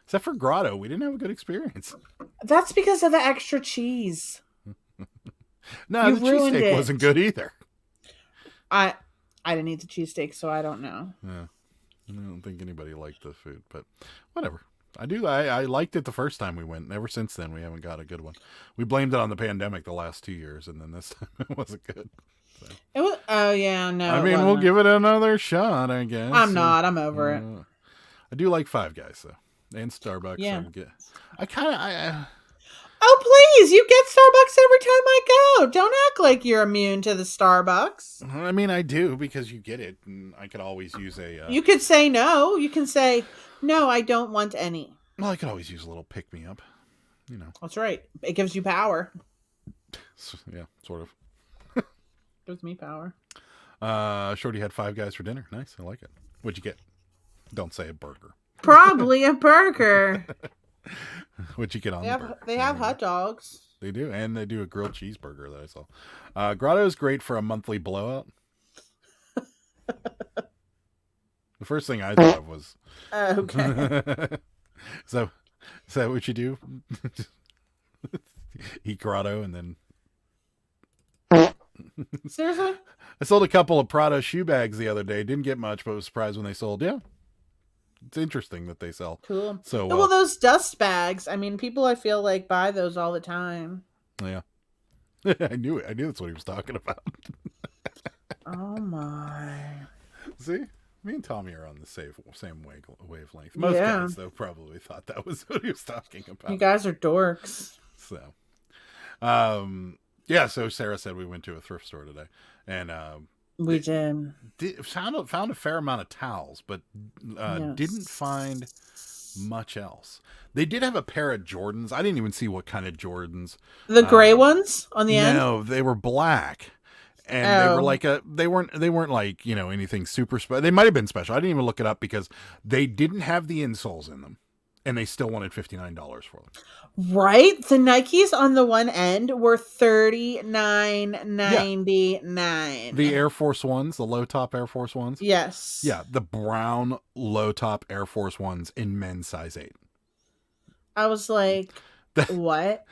Except for Grotto, we didn't have a good experience. That's because of the extra cheese. No, You the ruined cheesesteak it. wasn't good either. I didn't eat the cheesesteak, so I don't know. Yeah, I don't think anybody liked the food, but whatever. I liked it the first time we went. Ever since then, we haven't got a good one. We blamed it on the pandemic the last 2 years, and then this time it wasn't good. So. It was. Oh yeah, no. I it mean, we'll wasn't. give it another shot, I guess. I'm not. I'm over it. I do like Five Guys though, and Starbucks. Yeah. Oh please! You get Starbucks every time I go. Don't act like you're immune to the Starbucks. I mean, I do because you get it, and I could always use a. You could say no. You can say no. I don't want any. Well, I could always use a little pick me up. You know. That's right. It gives you power. Yeah, sort of. Gives me power. Shorty had Five Guys for dinner. Nice, I like it. What'd you get? Don't say a burger. Probably a burger. What'd you get on They the have burger? they have hot dogs. They do, and they do a grilled cheeseburger that I saw. Grotto's great for a monthly blowout. The first thing I thought of was, Okay. is that what you do? Eat Grotto and then. Seriously? I sold a couple of Prada shoe bags the other day. Didn't get much, but was surprised when they sold. Yeah, it's interesting that they sell. Cool. So well, those dust bags. I mean, people I feel like buy those all the time. yeah, I knew it. I knew that's what he was talking about. Oh my. See, me and Tommy are on the same wavelength. Most guys, though, probably thought that was what he was talking about. You guys are dorks. So, yeah. So Sarah said we went to a thrift store today, and We did. found a fair amount of towels, but Yes. didn't find much else. They did have a pair of Jordans. I didn't even see what kind of Jordans. The gray ones on the end? No, they were black. And they were like they weren't like, you know, anything super special. They might have been special. I didn't even look it up because they didn't have the insoles in them, and they still wanted $59 for them. Right? The Nikes on the one end were $39.99. The Air Force Ones, the low top Air Force Ones. Yes. Yeah, the brown low top Air Force Ones in men's size 8. I was like, what?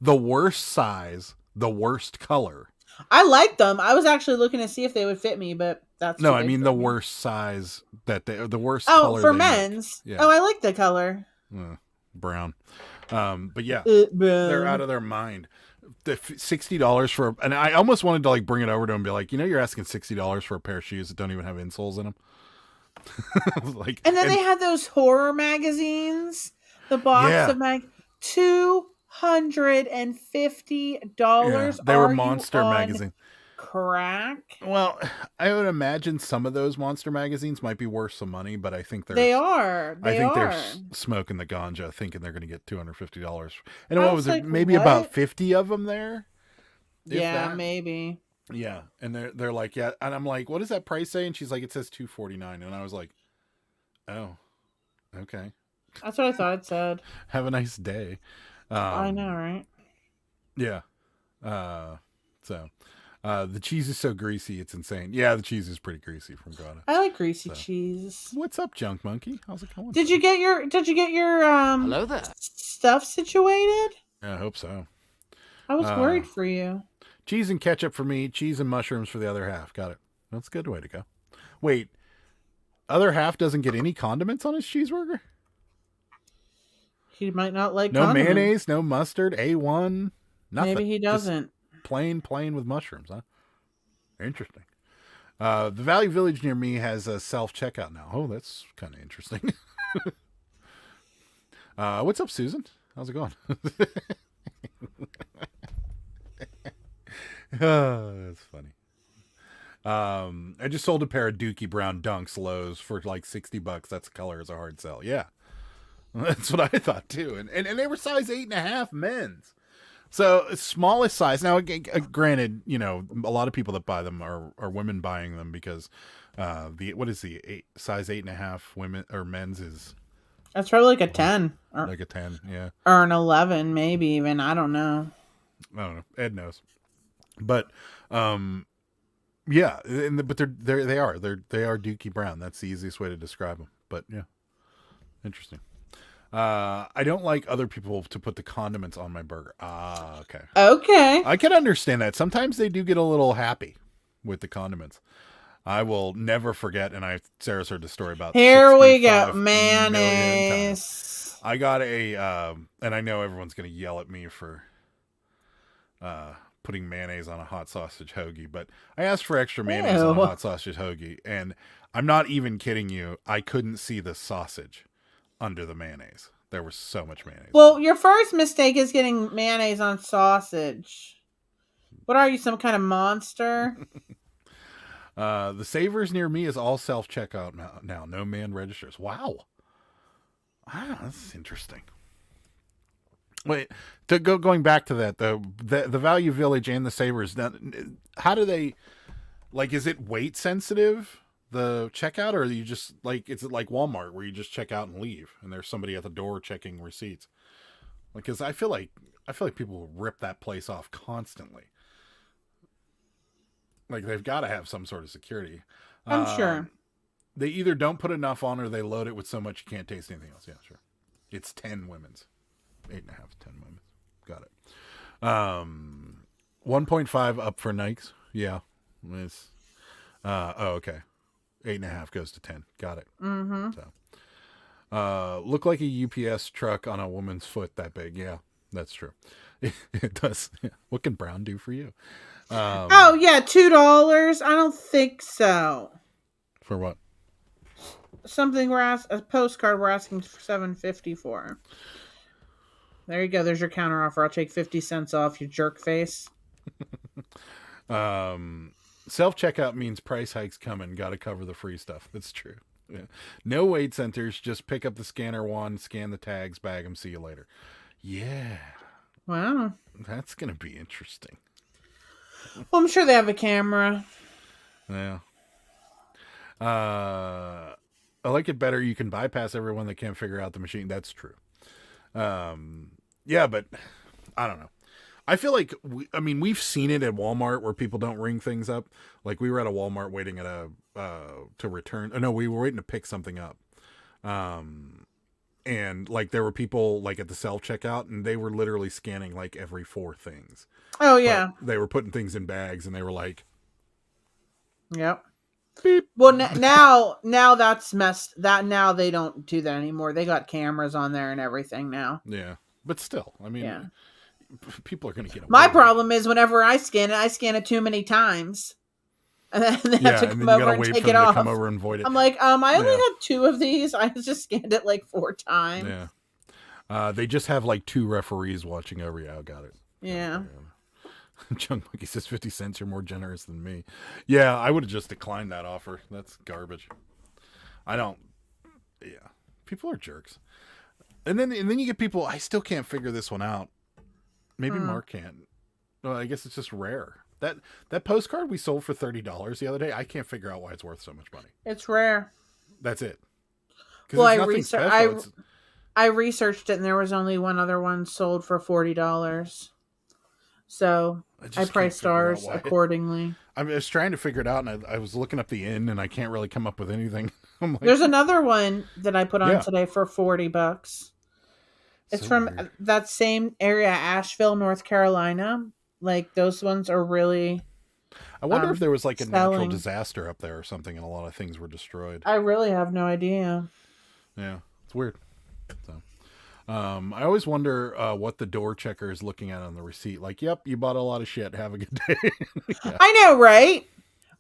The worst size, the worst color. I liked them. I was actually looking to see if they would fit me, but that's No, too I big mean for the me. worst size that the worst Oh, color for they make. men's. Yeah. Oh, I like the color. Brown. But yeah, Brown. they're out of their mind. The $60 for, and I almost wanted to like bring it over to him and be like, you know, you're asking $60 for a pair of shoes that don't even have insoles in them. Like, And then they had those horror magazines. The box of $250. they were Monster magazine. Crack. Well, I would imagine some of those Monster magazines might be worth some money, but I think They are. they're smoking the ganja, thinking they're going to get $250. And I what was was it? like, Maybe what? about 50 of them there. If Yeah, that. maybe. Yeah, and they're like, yeah, and I'm like, what does that price say? And she's like, it says $249, and I was like, oh, okay. That's what I thought it said. Have a nice day. I know, right? Yeah. So the cheese is so greasy, it's insane. Yeah, the cheese is pretty greasy from Grotto. I like greasy cheese. What's up, Junk Monkey? How's it going? Did you get your Hello there. stuff situated? Yeah, I hope so. I was worried for you. Cheese and ketchup for me, cheese and mushrooms for the other half. Got it. That's a good way to go. Wait, other half doesn't get any condiments on his cheeseburger? He might not like No condiments. mayonnaise, no mustard, A1, nothing. Maybe he Just doesn't. plain with mushrooms, huh? Interesting. The Valley Village near me has a self-checkout now. Oh, that's kind of interesting. What's up, Susan? How's it going? Oh, that's funny. I just sold a pair of Dookie Brown Dunks Lows for like $60. That's the color is a hard sell. Yeah. That's what I thought too. And they were size 8.5 men's. So smallest size. Now, granted, you know, a lot of people that buy them are women buying them because size 8.5 women or men's is That's probably like a 10 or, like a 10. Yeah. or an 11, maybe even. I don't know. I don't know. Ed knows. But yeah, but they are Dookie Brown. That's the easiest way to describe them. But yeah, interesting. I don't like other people to put the condiments on my burger. Okay. Okay. I can understand that. Sometimes they do get a little happy with the condiments. I will never forget, and Sarah's heard the story about. Here we go, 65 million mayonnaise. times. I got and I know everyone's going to yell at me for putting mayonnaise on a hot sausage hoagie, but I asked for extra mayonnaise on a hot sausage hoagie, and I'm not even kidding you. I couldn't see the sausage under the mayonnaise. There was so much mayonnaise. Well, your first mistake is getting mayonnaise on sausage. What are you, some kind of monster? The Savers near me is all self-checkout now. No man registers. Wow. That's interesting. Wait, going back to that, the Value Village and the Savers, how do they, like, is it weight sensitive, the checkout, or you just, like, is it like Walmart where you just check out and leave and there's somebody at the door checking receipts? Like, because I feel like people will rip that place off constantly. Like, they've got to have some sort of security. I'm sure. They either don't put enough on or they load it with so much you can't taste anything else. Yeah, sure. It's 10 women's. 8.5, 10 women's. Got it. 1.5 up for Nikes. Yeah. It's, okay. 8.5 goes to 10. Got it. Mm-hmm. So, look like a UPS truck on a woman's foot that big. Yeah, that's true. It does. What can Brown do for you? Oh yeah, $2. I don't think so. For what? Something a postcard we're asking for $7.50 for. There you go. There's your counter offer. I'll take 50 cents off, you jerk face. Self-checkout means price hikes coming. Got to cover the free stuff. That's true. Yeah. No wait centers. Just pick up the scanner wand, scan the tags, bag them, see you later. Yeah. Wow. That's going to be interesting. Well, I'm sure they have a camera. Yeah. I like it better. You can bypass everyone that can't figure out the machine. That's true. Yeah, but I don't know. I feel like we've seen it at Walmart where people don't ring things up. Like, we were at a Walmart waiting at to return. Oh, no, we were waiting to pick something up. And like there were people like at the self checkout and they were literally scanning like every 4 things. Oh yeah. But they were putting things in bags and they were like, yep. Beep. Well, now that's messed. That now they don't do that anymore. They got cameras on there and everything now. Yeah, but still, I mean, yeah. People are going to get away. My problem is whenever I scan it too many times, and then they have to come over and take it off. Come over and void it. I'm like, I only had 2 of these. I just scanned it like 4 times. Yeah. They just have like 2 referees watching over you. I got it. Yeah. Junk Monkey says 50 cents. You're more generous than me. Yeah, I would have just declined that offer. That's garbage. I don't. Yeah, people are jerks. And then you get people. I still can't figure this one out. Maybe Mark can. Well, I guess it's just rare. That postcard we sold for $30 the other day. I can't figure out why it's worth so much money. It's rare. That's it. Well, I researched it, and there was only one other one sold for $40. So I priced ours accordingly. I was trying to figure it out, and I was looking up the inn, and I can't really come up with anything. I'm like, there's another one that I put on today for $40. It's so from weird. That same area, Asheville, North Carolina. Like, those ones are really. I wonder if there was like a natural disaster up there or something, and a lot of things were destroyed. I really have no idea. Yeah, it's weird. So. I always wonder what the door checker is looking at on the receipt. Like, yep, you bought a lot of shit. Have a good day. Yeah. I know, right?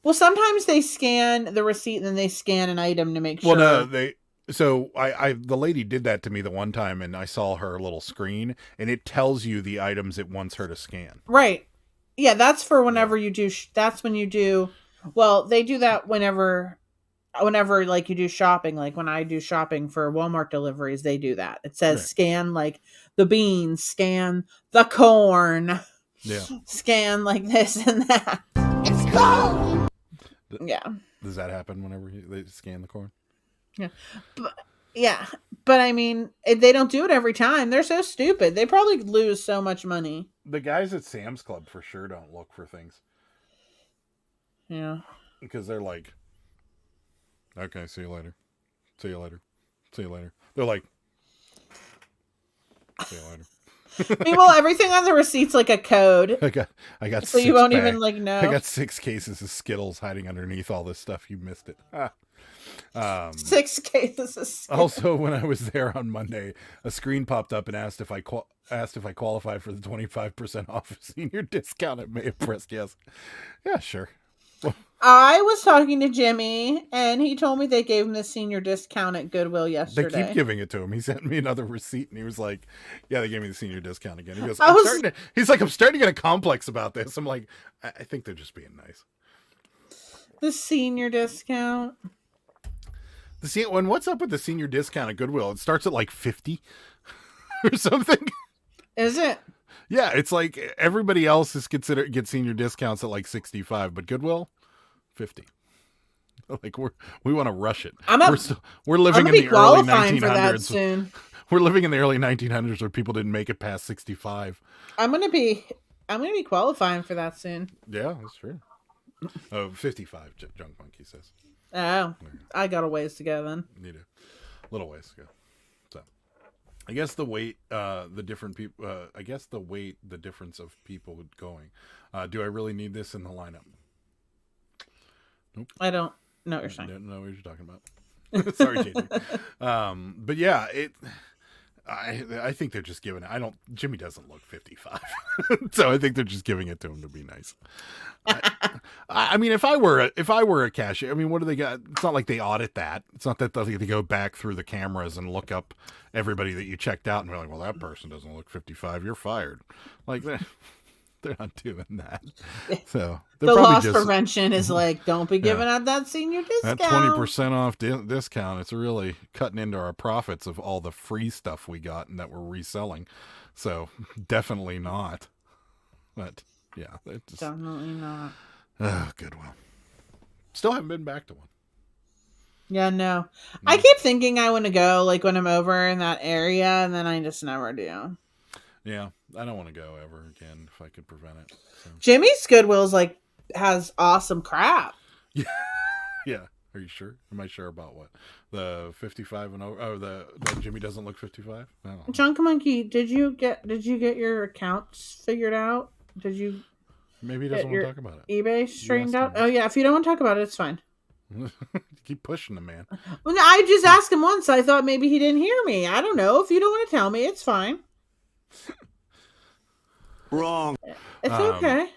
Well, sometimes they scan the receipt and then they scan an item to make sure. Well, no, the lady did that to me the one time, and I saw her little screen, and it tells you the items it wants her to scan. Right. Yeah, that's for whenever you do. That's when you do. Well, they do that whenever like you do shopping, like when I do shopping for Walmart deliveries, they do that. It says scan like the beans, scan the corn, scan like this and that. It's cold. Yeah. Does that happen whenever they scan the corn? Yeah. But I mean, they don't do it every time. They're so stupid. They probably lose so much money. The guys at Sam's Club for sure don't look for things. Yeah. Because they're like, okay, see you later. See you later. See you later. They're like, see you later. Meanwhile, everything on the receipt's like a code. I got so you won't even like know. I got 6 cases of Skittles hiding underneath all this stuff. You missed it. 6 cases of Skittles. Also, when I was there on Monday, a screen popped up and asked if I qualified for the 25% off senior discount. I may have pressed yes. Yeah, sure. I was talking to Jimmy, and he told me they gave him the senior discount at Goodwill yesterday. They keep giving it to him. He sent me another receipt, and he was like, "Yeah, they gave me the senior discount again." He goes, "He's like, I'm starting to get a complex about this." I'm like, I think they're just being nice. The senior discount. What's up with the senior discount at Goodwill? It starts at like 50 or something. Is it? Yeah, it's like everybody else gets senior discounts at like 65, but Goodwill 50. Like we want to rush it. We're living in the early 1900s. Soon. We're living in the early 1900s where people didn't make it past 65. I'm gonna be qualifying for that soon. Yeah, that's true. Oh, 55. Junk Monkey says. Oh, I got a ways to go then. Need a little ways to go. So, I guess the weight, the different people. I guess the weight, the difference of people going. Do I really need this in the lineup? Nope. I don't know what you're saying. I don't know what you're talking about. Sorry, JD. But yeah, I think they're just giving it. Jimmy doesn't look 55, so I think they're just giving it to him to be nice. I mean, if I were a cashier, I mean, what do they got? It's not like they audit that. It's not that they go back through the cameras and look up everybody that you checked out and be like, well, that person doesn't look 55. You're fired. Like that. They're not doing that. So the loss prevention is like, don't be giving out that senior discount. That 20% off discount. It's really cutting into our profits of all the free stuff we got and that we're reselling. So definitely not. But yeah, definitely not. Oh, Goodwill. Still haven't been back to one. Yeah, no. I keep thinking I want to go like when I'm over in that area, and then I just never do. Yeah, I don't want to go ever again if I could prevent it. So. Jimmy's Goodwill's like has awesome crap. Yeah, yeah. Are you sure? Am I sure about what? The 55 and over? Oh, the Jimmy doesn't look 55. No. Junk Monkey, did you get your accounts figured out? Did you? Maybe he doesn't want to talk about it. eBay straightened out. Oh yeah, if you don't want to talk about it, it's fine. Keep pushing the man. Well, I just asked him once. I thought maybe he didn't hear me. I don't know. If you don't want to tell me, it's fine. Wrong. It's okay.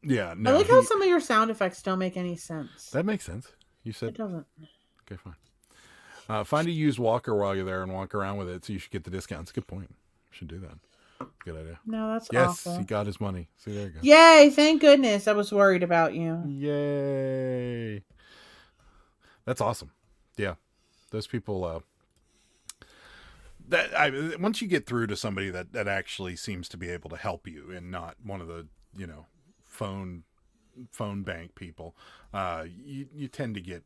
Yeah, no. I like how some of your sound effects don't make any sense. That makes sense. You said it doesn't. Okay, fine. Find a used walker while you're there and walk around with it, so you should get the discounts. Good point. Should do that. Good idea. No, that's awful. Yes, he got his money. See, there you go. Yay! Thank goodness. I was worried about you. Yay! That's awesome. Yeah, those people. Once you get through to somebody that actually seems to be able to help you and not one of the phone bank people, you tend to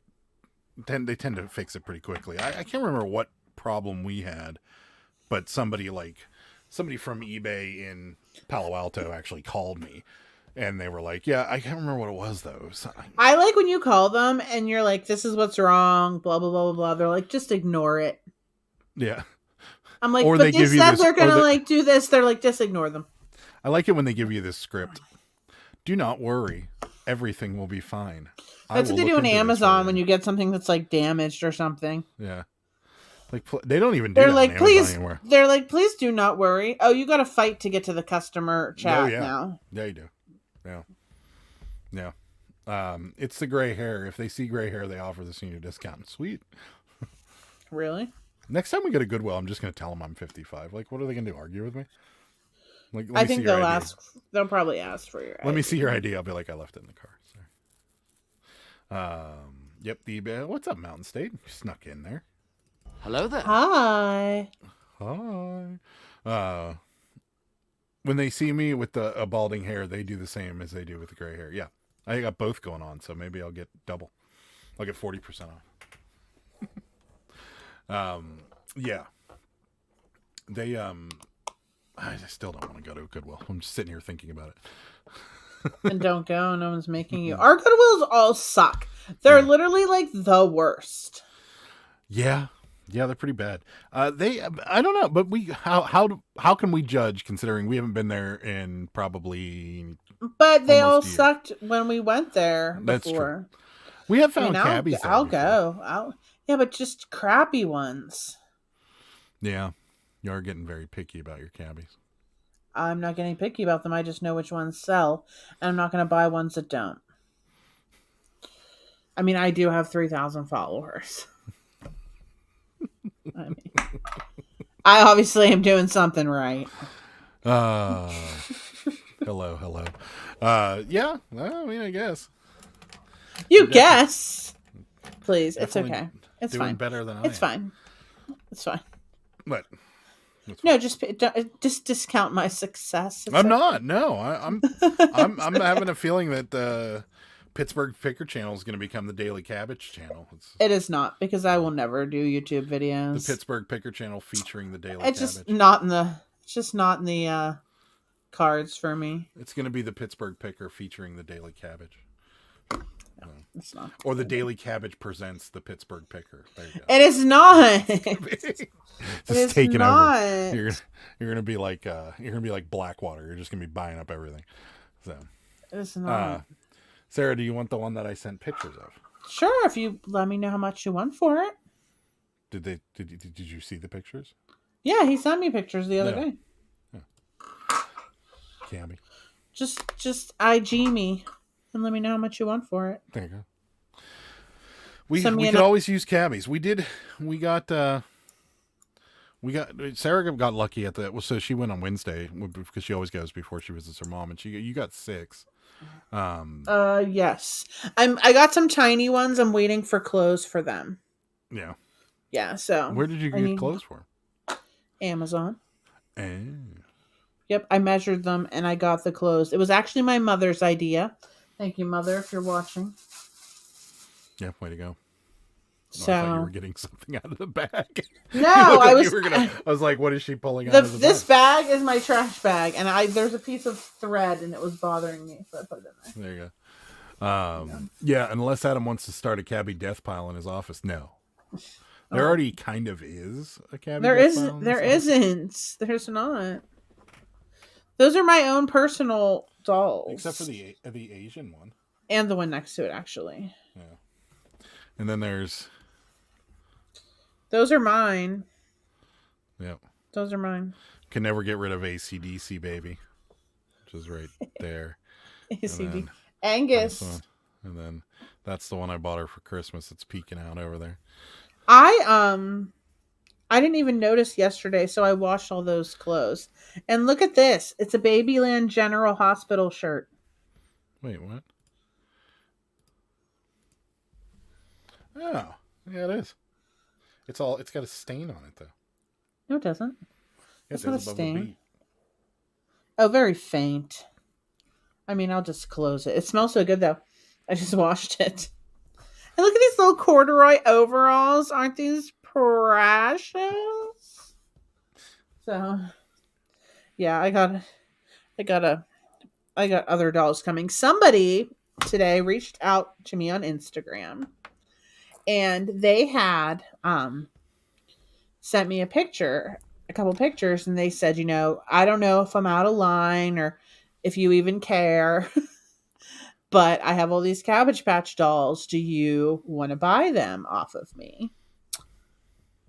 they tend to fix it pretty quickly. I can't remember what problem we had, but somebody from eBay in Palo Alto actually called me. And they were like, yeah, I can't remember what it was, though. I like when you call them and you're like, this is what's wrong, blah, blah, blah, blah. They're like, just ignore it. Yeah. I'm like, but they said they're going to do this. They're like, just ignore them. I like it when they give you this script. Do not worry. Everything will be fine. That's what they do on Amazon when you get something that's like damaged or something. Yeah. Like they don't even do that like, on please, anymore. They're like, please do not worry. Oh, you got to fight to get to the customer chat now. Yeah, you do. Yeah. It's the gray hair. If they see gray hair, they offer the senior discount. Sweet. Really? Next time we go to Goodwill, I'm just going to tell them I'm 55. Like, what are they going to do? Argue with me? Like, I think they'll ask. They'll probably ask for your ID. Let me see your ID. I'll be like, I left it in the car. Sorry. Yep. What's up, Mountain State? You snuck in there. Hello there. Hi. When they see me with a balding hair, they do the same as they do with the gray hair. Yeah. I got both going on, so maybe I'll get double. I'll get 40% off. Yeah. They I still don't want to go to Goodwill. I'm just sitting here thinking about it. And don't go. No one's making you. Our Goodwills all suck. They're literally like the worst. Yeah. Yeah, they're pretty bad. I don't know, but how can we judge considering we haven't been there in probably But they all almost a year. sucked when we went there That's true. before. We have I found mean, cabbies. I'll before. go. Yeah, but just crappy ones. Yeah, you are getting very picky about your cabbies. I'm not getting picky about them. I just know which ones sell, and I'm not going to buy ones that don't. I mean, I do have 3,000 followers. I mean, I obviously am doing something right. Hello. Yeah, well, I mean, I guess. You guess. Please, it's Definitely okay. It's doing fine. better than I It's am. fine. It's fine. But No, just discount my success. It's I'm okay. not. No, I'm having a feeling that Pittsburgh Picker Channel is going to become the Daily Cabbage Channel. It's It is not, because I will never do YouTube videos. the Pittsburgh Picker Channel featuring the Daily It's Cabbage. just not in the cards for me. It's going to be the Pittsburgh Picker featuring the Daily Cabbage. It's not. Or the Daily Cabbage presents the Pittsburgh Picker. There you go. It is not. Just is taking not. over. You're gonna be like Blackwater. You're just gonna be buying up everything. So, It is not. Sarah, do you want the one that I sent pictures of? Sure, if you let me know how much you want for it. Did you see the pictures? Yeah, he sent me pictures the other Yeah. day. Cammy. Just IG me and let me know how much you want for it. There you go. We Send me could an- always use cabbies. We got Sarah got lucky at the so she went on Wednesday because she always goes before she visits her mom, and you got 6. Yes. I got some tiny ones. I'm waiting for clothes for them. Yeah. Yeah, so Where did you I get need clothes for? Amazon. Oh. Yep, I measured them and I got the clothes. It was actually my mother's idea. Thank you, Mother, if you're watching. Yeah, way to go. So I thought you were getting something out of the bag. no, I was. I was like, what is she pulling out of the This bag? bag is my trash bag, and there's a piece of thread, and it was bothering me, so I put it in there. There you go. Yeah, unless Adam wants to start a cabbie death pile in his office, no. There already kind of is a cabbie death pile. There isn't. There's not. Those are my own personal dolls, Except for the Asian one. and the one next to it, actually. Yeah. And then there's Those are mine. yeah. Those are mine. Can never get rid of AC/DC baby, which is right there. ACD. then- Angus. That's the one. And then that's the one I bought her for Christmas. It's peeking out over there. I didn't even notice yesterday, so I washed all those clothes. And look at this. It's a Babyland General Hospital shirt. Wait, what? Oh, yeah, it is. It's got a stain on it though. No, it doesn't. Yeah, It's it not a does above the stain. beat. Oh, very faint. I mean, I'll just close it. It smells so good, though. I just washed it. And look at these little corduroy overalls. Aren't these precious? So, yeah, I got other dolls coming. Somebody today reached out to me on Instagram, and they had sent me a couple pictures, and they said, I don't know if I'm out of line or if you even care, but I have all these Cabbage Patch dolls. Do you want to buy them off of me?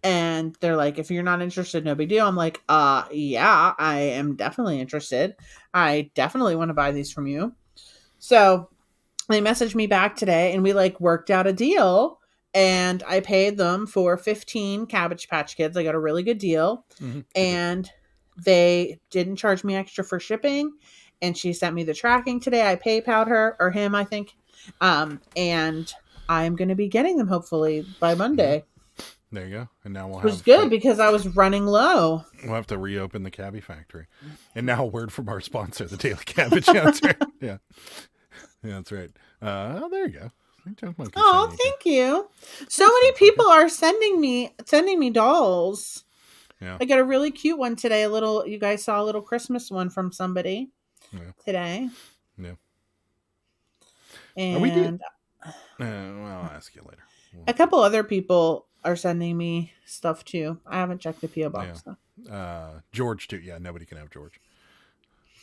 And they're like, if you're not interested, no big deal. I'm like, yeah, I am definitely interested. I definitely want to buy these from you. So they messaged me back today, and we worked out a deal. And I paid them for 15 Cabbage Patch Kids. I got a really good deal. Mm-hmm. And they didn't charge me extra for shipping. And she sent me the tracking today. I PayPal'd her, or him, I think. And I'm going to be getting them hopefully by Monday. There you go. And now we'll Which have was good because I was running low. We'll have to reopen the cabbie factory. And now a word from our sponsor, the Daily Cabbage. Yeah, that's right. Yeah, that's right. There you go. Junk Monkey Oh, sent you. thank you. So many people are sending me dolls. Yeah. I got a really cute one today. You guys saw a little Christmas one from somebody today. Yeah. And we did. Well, I'll ask you later. a couple other people are sending me stuff too. I haven't checked the PO box though. George too. Yeah, nobody can have George.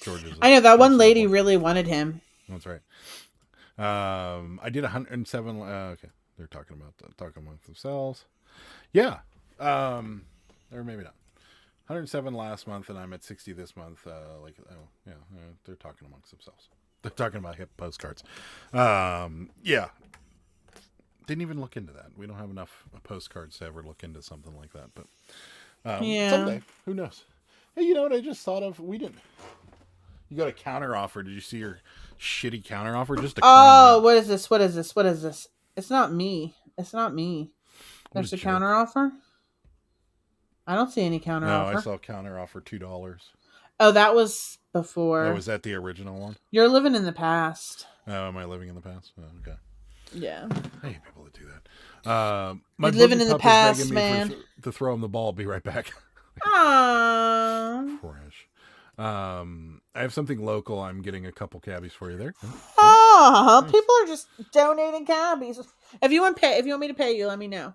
George is. I know that one lady really wanted him. That's right. I did 107. Okay, they're talking amongst themselves. Yeah. Or maybe not. 107 last month, and I'm at 60 this month. They're talking amongst themselves. They're talking about hip postcards. Yeah. Didn't even look into that. We don't have enough postcards to ever look into something like that. But someday, who knows? Hey, you know what I just thought of? We didn't. You got a counter offer. Did you see your shitty counter offer? Just what is this? What is this? What is this? It's not me. It's not me. There's a counter offer. I don't see any counter offer. No, I saw counter offer $2. Oh, that was before. Oh, was that the original one? You're living in the past. Oh, am I living in the past? Oh, okay. Yeah. I hate people that do that. You're living in the past, man. To throw him the ball. Be right back. Aww. Fresh. I have something local. I'm getting a couple cabbies for you there. Oh, people are just donating cabbies. If you want me to pay you, let me know.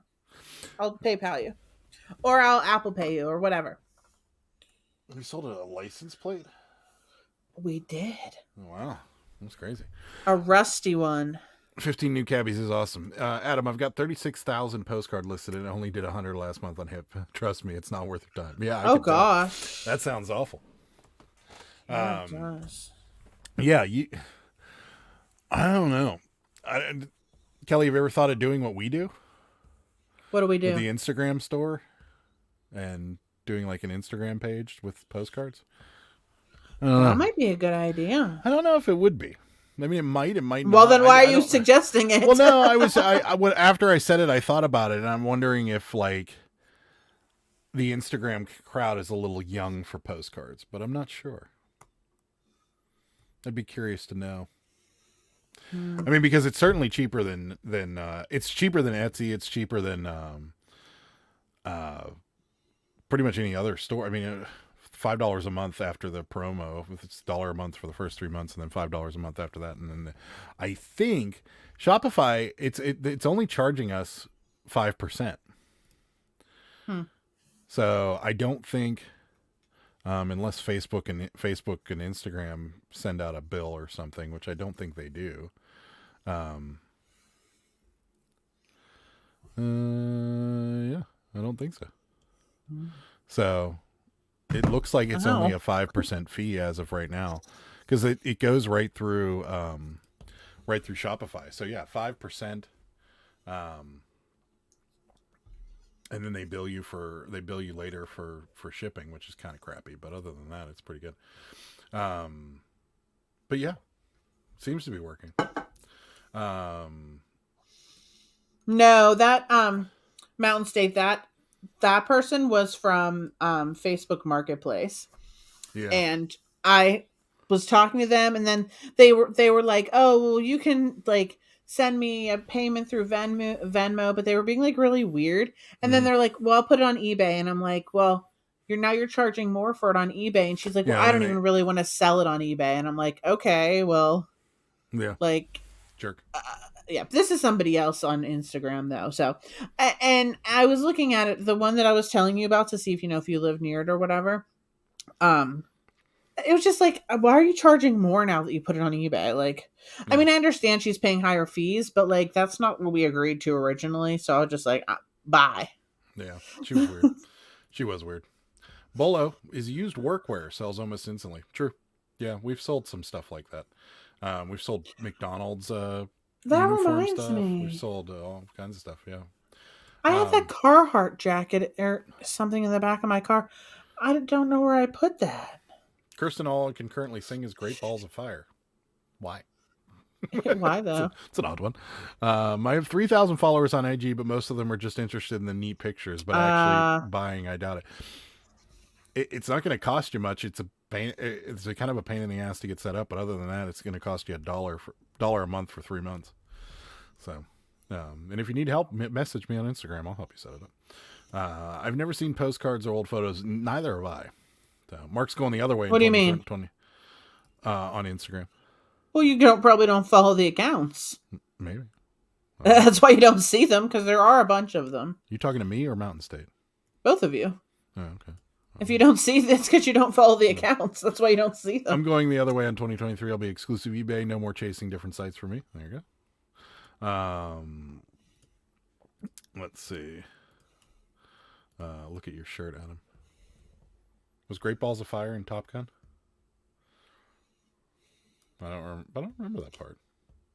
I'll PayPal you, or I'll Apple Pay you, or whatever. We sold a license plate. We did. Oh, wow, that's crazy. A rusty one. 15 new cabbies is awesome. Adam, I've got 36,000 postcard listed and I only did 100 last month on HIP. Trust me, it's not worth your time. Yeah. Oh gosh, that sounds awful. It does. Yeah, I don't know. Kelly, have you ever thought of doing what we do? What do we do? With the Instagram store and doing like an Instagram page with postcards? That might be a good idea. I don't know if it would be. I mean, it might not. Well, then why are you suggesting it? Well, no, after I said it, I thought about it, and I'm wondering if like the Instagram crowd is a little young for postcards, but I'm not sure. I'd be curious to know. I mean, because it's certainly cheaper than it's cheaper than Etsy. It's cheaper than pretty much any other store. I mean, $5 a month after the promo. It's $1 a month for the first 3 months, and then $5 a month after that. And then I think Shopify, it's only charging us 5%. So I don't think, unless Facebook and Instagram send out a bill or something, which I don't think they do. Yeah, I don't think so. So it looks like it's only a 5% fee as of right now, because it goes right through Shopify. So yeah, 5%. And then they bill you later for shipping, which is kind of crappy. But other than that, it's pretty good. But yeah, seems to be working. No, that Mountain State, that person was from Facebook Marketplace. Yeah. And I was talking to them, and then they were like, "Oh, well, you can like send me a payment through Venmo," but they were being like really weird. And then they're like, "Well, I'll put it on eBay." And I'm like, "Well, you're charging more for it on eBay." And she's like, "Well, I don't even really want to sell it on eBay." And I'm like, "Okay, well, yeah, like jerk." Yeah, this is somebody else on Instagram though. So, and I was looking at it, the one that I was telling you about, to see if you live near it or whatever. It was just like, why are you charging more now that you put it on eBay? Like, I mean, I understand she's paying higher fees, but like, that's not what we agreed to originally. So I was just like, bye. Yeah, she was weird. She was weird. Bolo is used workwear, sells almost instantly. True. Yeah, we've sold some stuff like that. We've sold McDonald's that uniform reminds stuff. me. We've sold all kinds of stuff. Yeah. I have that Carhartt jacket or something in the back of my car. I don't know where I put that. Kirsten All can currently sing his Great Balls of Fire. Why? Why though? It's an odd one. I have 3,000 followers on IG, but most of them are just interested in the neat pictures. But actually buying, I doubt it. It's not going to cost you much. It's a pain. It's a kind of a pain in the ass to get set up. But other than that, it's going to cost you $1 a month for 3 months. So, and if you need help, message me on Instagram. I'll help you set it up. I've never seen postcards or old photos. Neither have I. So Mark's going the other way. What do you mean? On Instagram. Well, you probably don't follow the accounts. Maybe. That's why you don't see them, because there are a bunch of them. You talking to me or Mountain State? Both of you. Oh, okay. If you don't see this, because you don't follow the accounts. That's why you don't see them. I'm going the other way on 2023. I'll be exclusive eBay. No more chasing different sites for me. There you go. Let's see. Look at your shirt, Adam. Was Great Balls of Fire in Top Gun? I don't remember that part.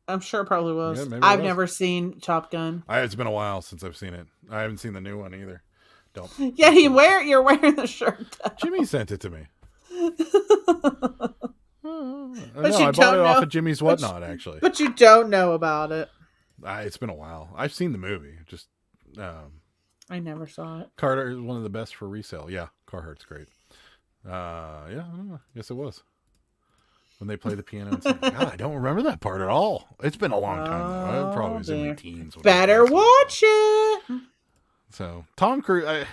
I'm sure it probably was. Yeah, I've never seen Top Gun. It's been a while since I've seen it. I haven't seen the new one either. Don't. Yeah, you're wearing the shirt. Jimmy sent it to me. But I bought it off of Jimmy's Whatnot, actually. But you don't know about it. It's been a while. I've seen the movie. Just I never saw it. Carter is one of the best for resale. Yeah, Carhartt's great. Yeah, I don't know. Yes, it was. When they play the piano and sing. God, I don't remember that part at all. It's been a long time. I probably was in my teens. Better watch it. So, Tom Cruise,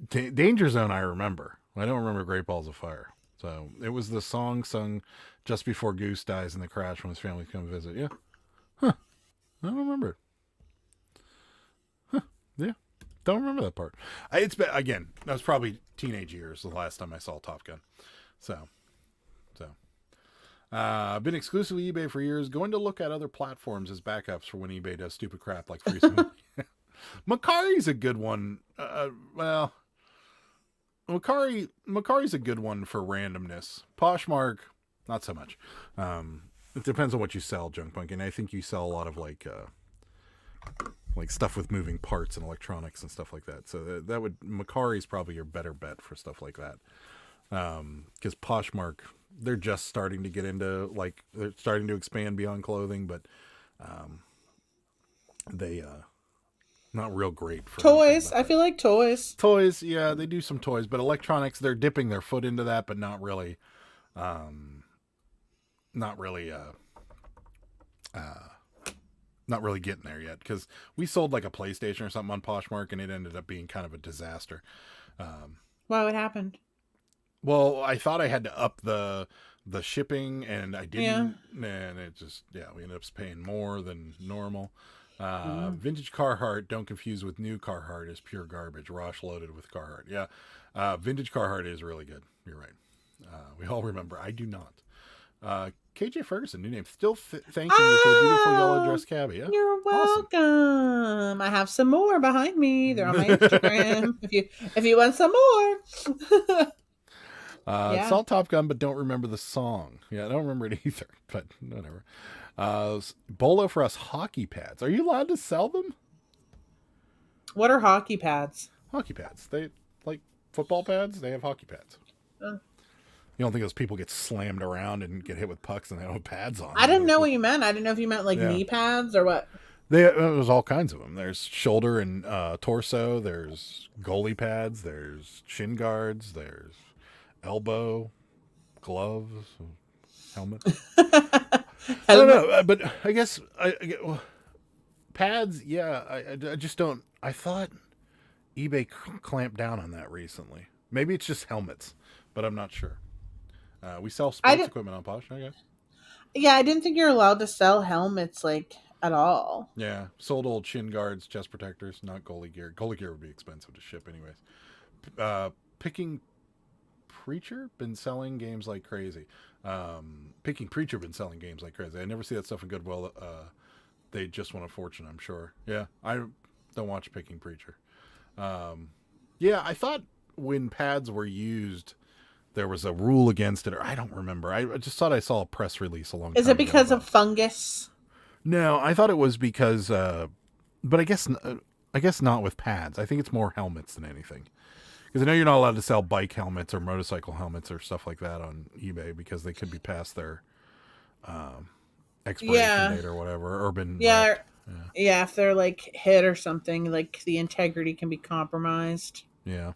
Danger Zone, I remember. I don't remember Great Balls of Fire. So, it was the song sung just before Goose dies in the crash when his family come visit. Yeah. Huh. I don't remember it. Huh. Yeah. Don't remember that part. It's been, again, that was probably teenage years the last time I saw Top Gun. So. I've been exclusively eBay for years, going to look at other platforms as backups for when eBay does stupid crap like free smoothie. Macari's a good one. Well, Macari's a good one for randomness. Poshmark, not so much. It depends on what you sell, Junk Pumpkin. I think you sell a lot of like stuff with moving parts and electronics and stuff like that. So that would Macari's probably your better bet for stuff like that. Because Poshmark, they're just starting to get into they're starting to expand beyond clothing, but they not real great for toys. I feel like toys. Yeah, they do some toys, but electronics, they're dipping their foot into that, but not really getting there yet. Because we sold like a PlayStation or something on Poshmark, and it ended up being kind of a disaster. Why? What happened? Well, I thought I had to up the shipping, and I didn't, and it just, we ended up paying more than normal. Vintage Carhartt, don't confuse with new Carhartt, is pure garbage. Rosh loaded with Carhartt. Yeah, vintage Carhartt is really good. You're right. We all remember. I do not. KJ Ferguson, new name. Still thanking you for the beautiful yellow dress cabbie. Yeah? You're welcome. Awesome. I have some more behind me. They're on my Instagram. if you want some more. Saw Top Gun, but don't remember the song. Yeah, I don't remember it either, but whatever. Bolo for us hockey pads. Are you allowed to sell them? What are hockey pads? Hockey pads. They like football pads. They have hockey pads. You don't think those people get slammed around and get hit with pucks and they don't have pads on? I didn't know what you meant. I didn't know if you meant knee pads or what. There's all kinds of them. There's shoulder and torso. There's goalie pads. There's shin guards. There's elbow, gloves, helmet. I don't know, but I guess pads. Yeah, I just don't. I thought eBay clamped down on that recently. Maybe it's just helmets, but I'm not sure. We sell sports equipment on Posh, I guess. Yeah, I didn't think you're allowed to sell helmets at all. Yeah, sold old shin guards, chest protectors, not goalie gear. Goalie gear would be expensive to ship, anyways. Picking Preacher been selling games like crazy. Picking Preacher been selling games like crazy. I never see that stuff in Goodwill. They just want a fortune, I'm sure. Yeah, I don't watch Picking Preacher. Yeah, I thought when pads were used, there was a rule against it, or I don't remember. I just thought I saw a press release a long time ago. Is it because of fungus? No, I thought it was because, but I guess not with pads. I think it's more helmets than anything. Because I know you're not allowed to sell bike helmets or motorcycle helmets or stuff like that on eBay because they could be past their expiration date or whatever, or been yeah, if they're hit or something, the integrity can be compromised. Yeah.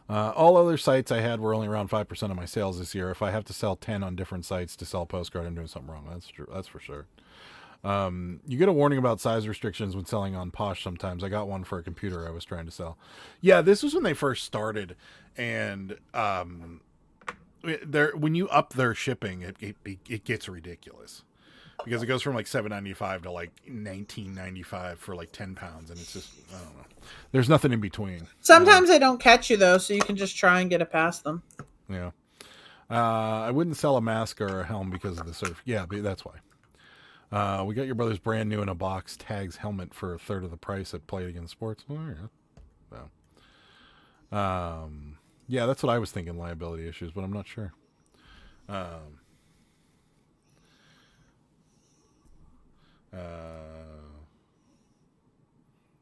All other sites I had were only around 5% of my sales this year. If I have to sell 10 on different sites to sell postcard, I'm doing something wrong. That's true. That's for sure. You get a warning about size restrictions when selling on Posh sometimes. I got one for a computer I was trying to sell. Yeah, this was when they first started, and when you up their shipping, it gets ridiculous. Because it goes from like $7.95 to like $19.95 for like 10 pounds, and it's just, I don't know. There's nothing in between. Sometimes they don't catch you though, so you can just try and get it past them. Yeah. I wouldn't sell a mask or a helm because of the surf. Yeah, that's why. We got your brother's brand new in a box tags helmet for a third of the price at Play It Again Sports. Oh, yeah. So, yeah, that's what I was thinking, liability issues, but I'm not sure.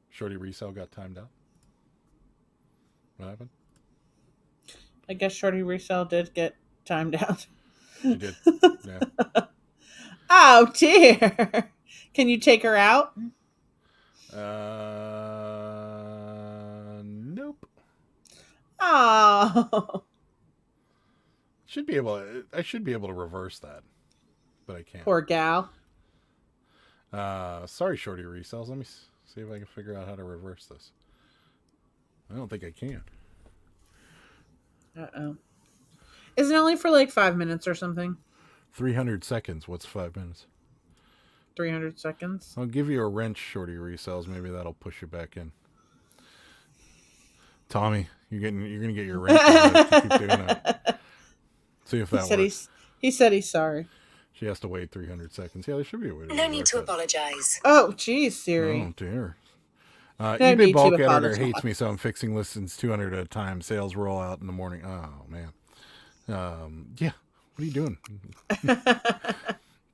Shorty Resale got timed out. What happened? I guess Shorty Resale did get timed out. She did. Yeah. Oh dear. Can you take her out? Nope. Oh. I should be able to reverse that, but I can't. Poor gal. Sorry, Shorty Resells. Let me see if I can figure out how to reverse this. I don't think I can. Uh-oh. Is it only for like 5 minutes or something? 300 seconds. What's 5 minutes? 300 seconds. I'll give you a wrench, Shorty Resells. Maybe that'll push you back in. Tommy, you're gonna get your wrench. Keep doing that. See if that works. He said he's sorry. She has to wait 300 seconds. Yeah, there should be a way to No need to apologize. Oh, geez, Siri. Oh, dear. No eBay need bulk to editor apologize. hates me, so I'm fixing listings 200 at a time. Sales roll out in the morning. Oh, man. Yeah. What are you doing?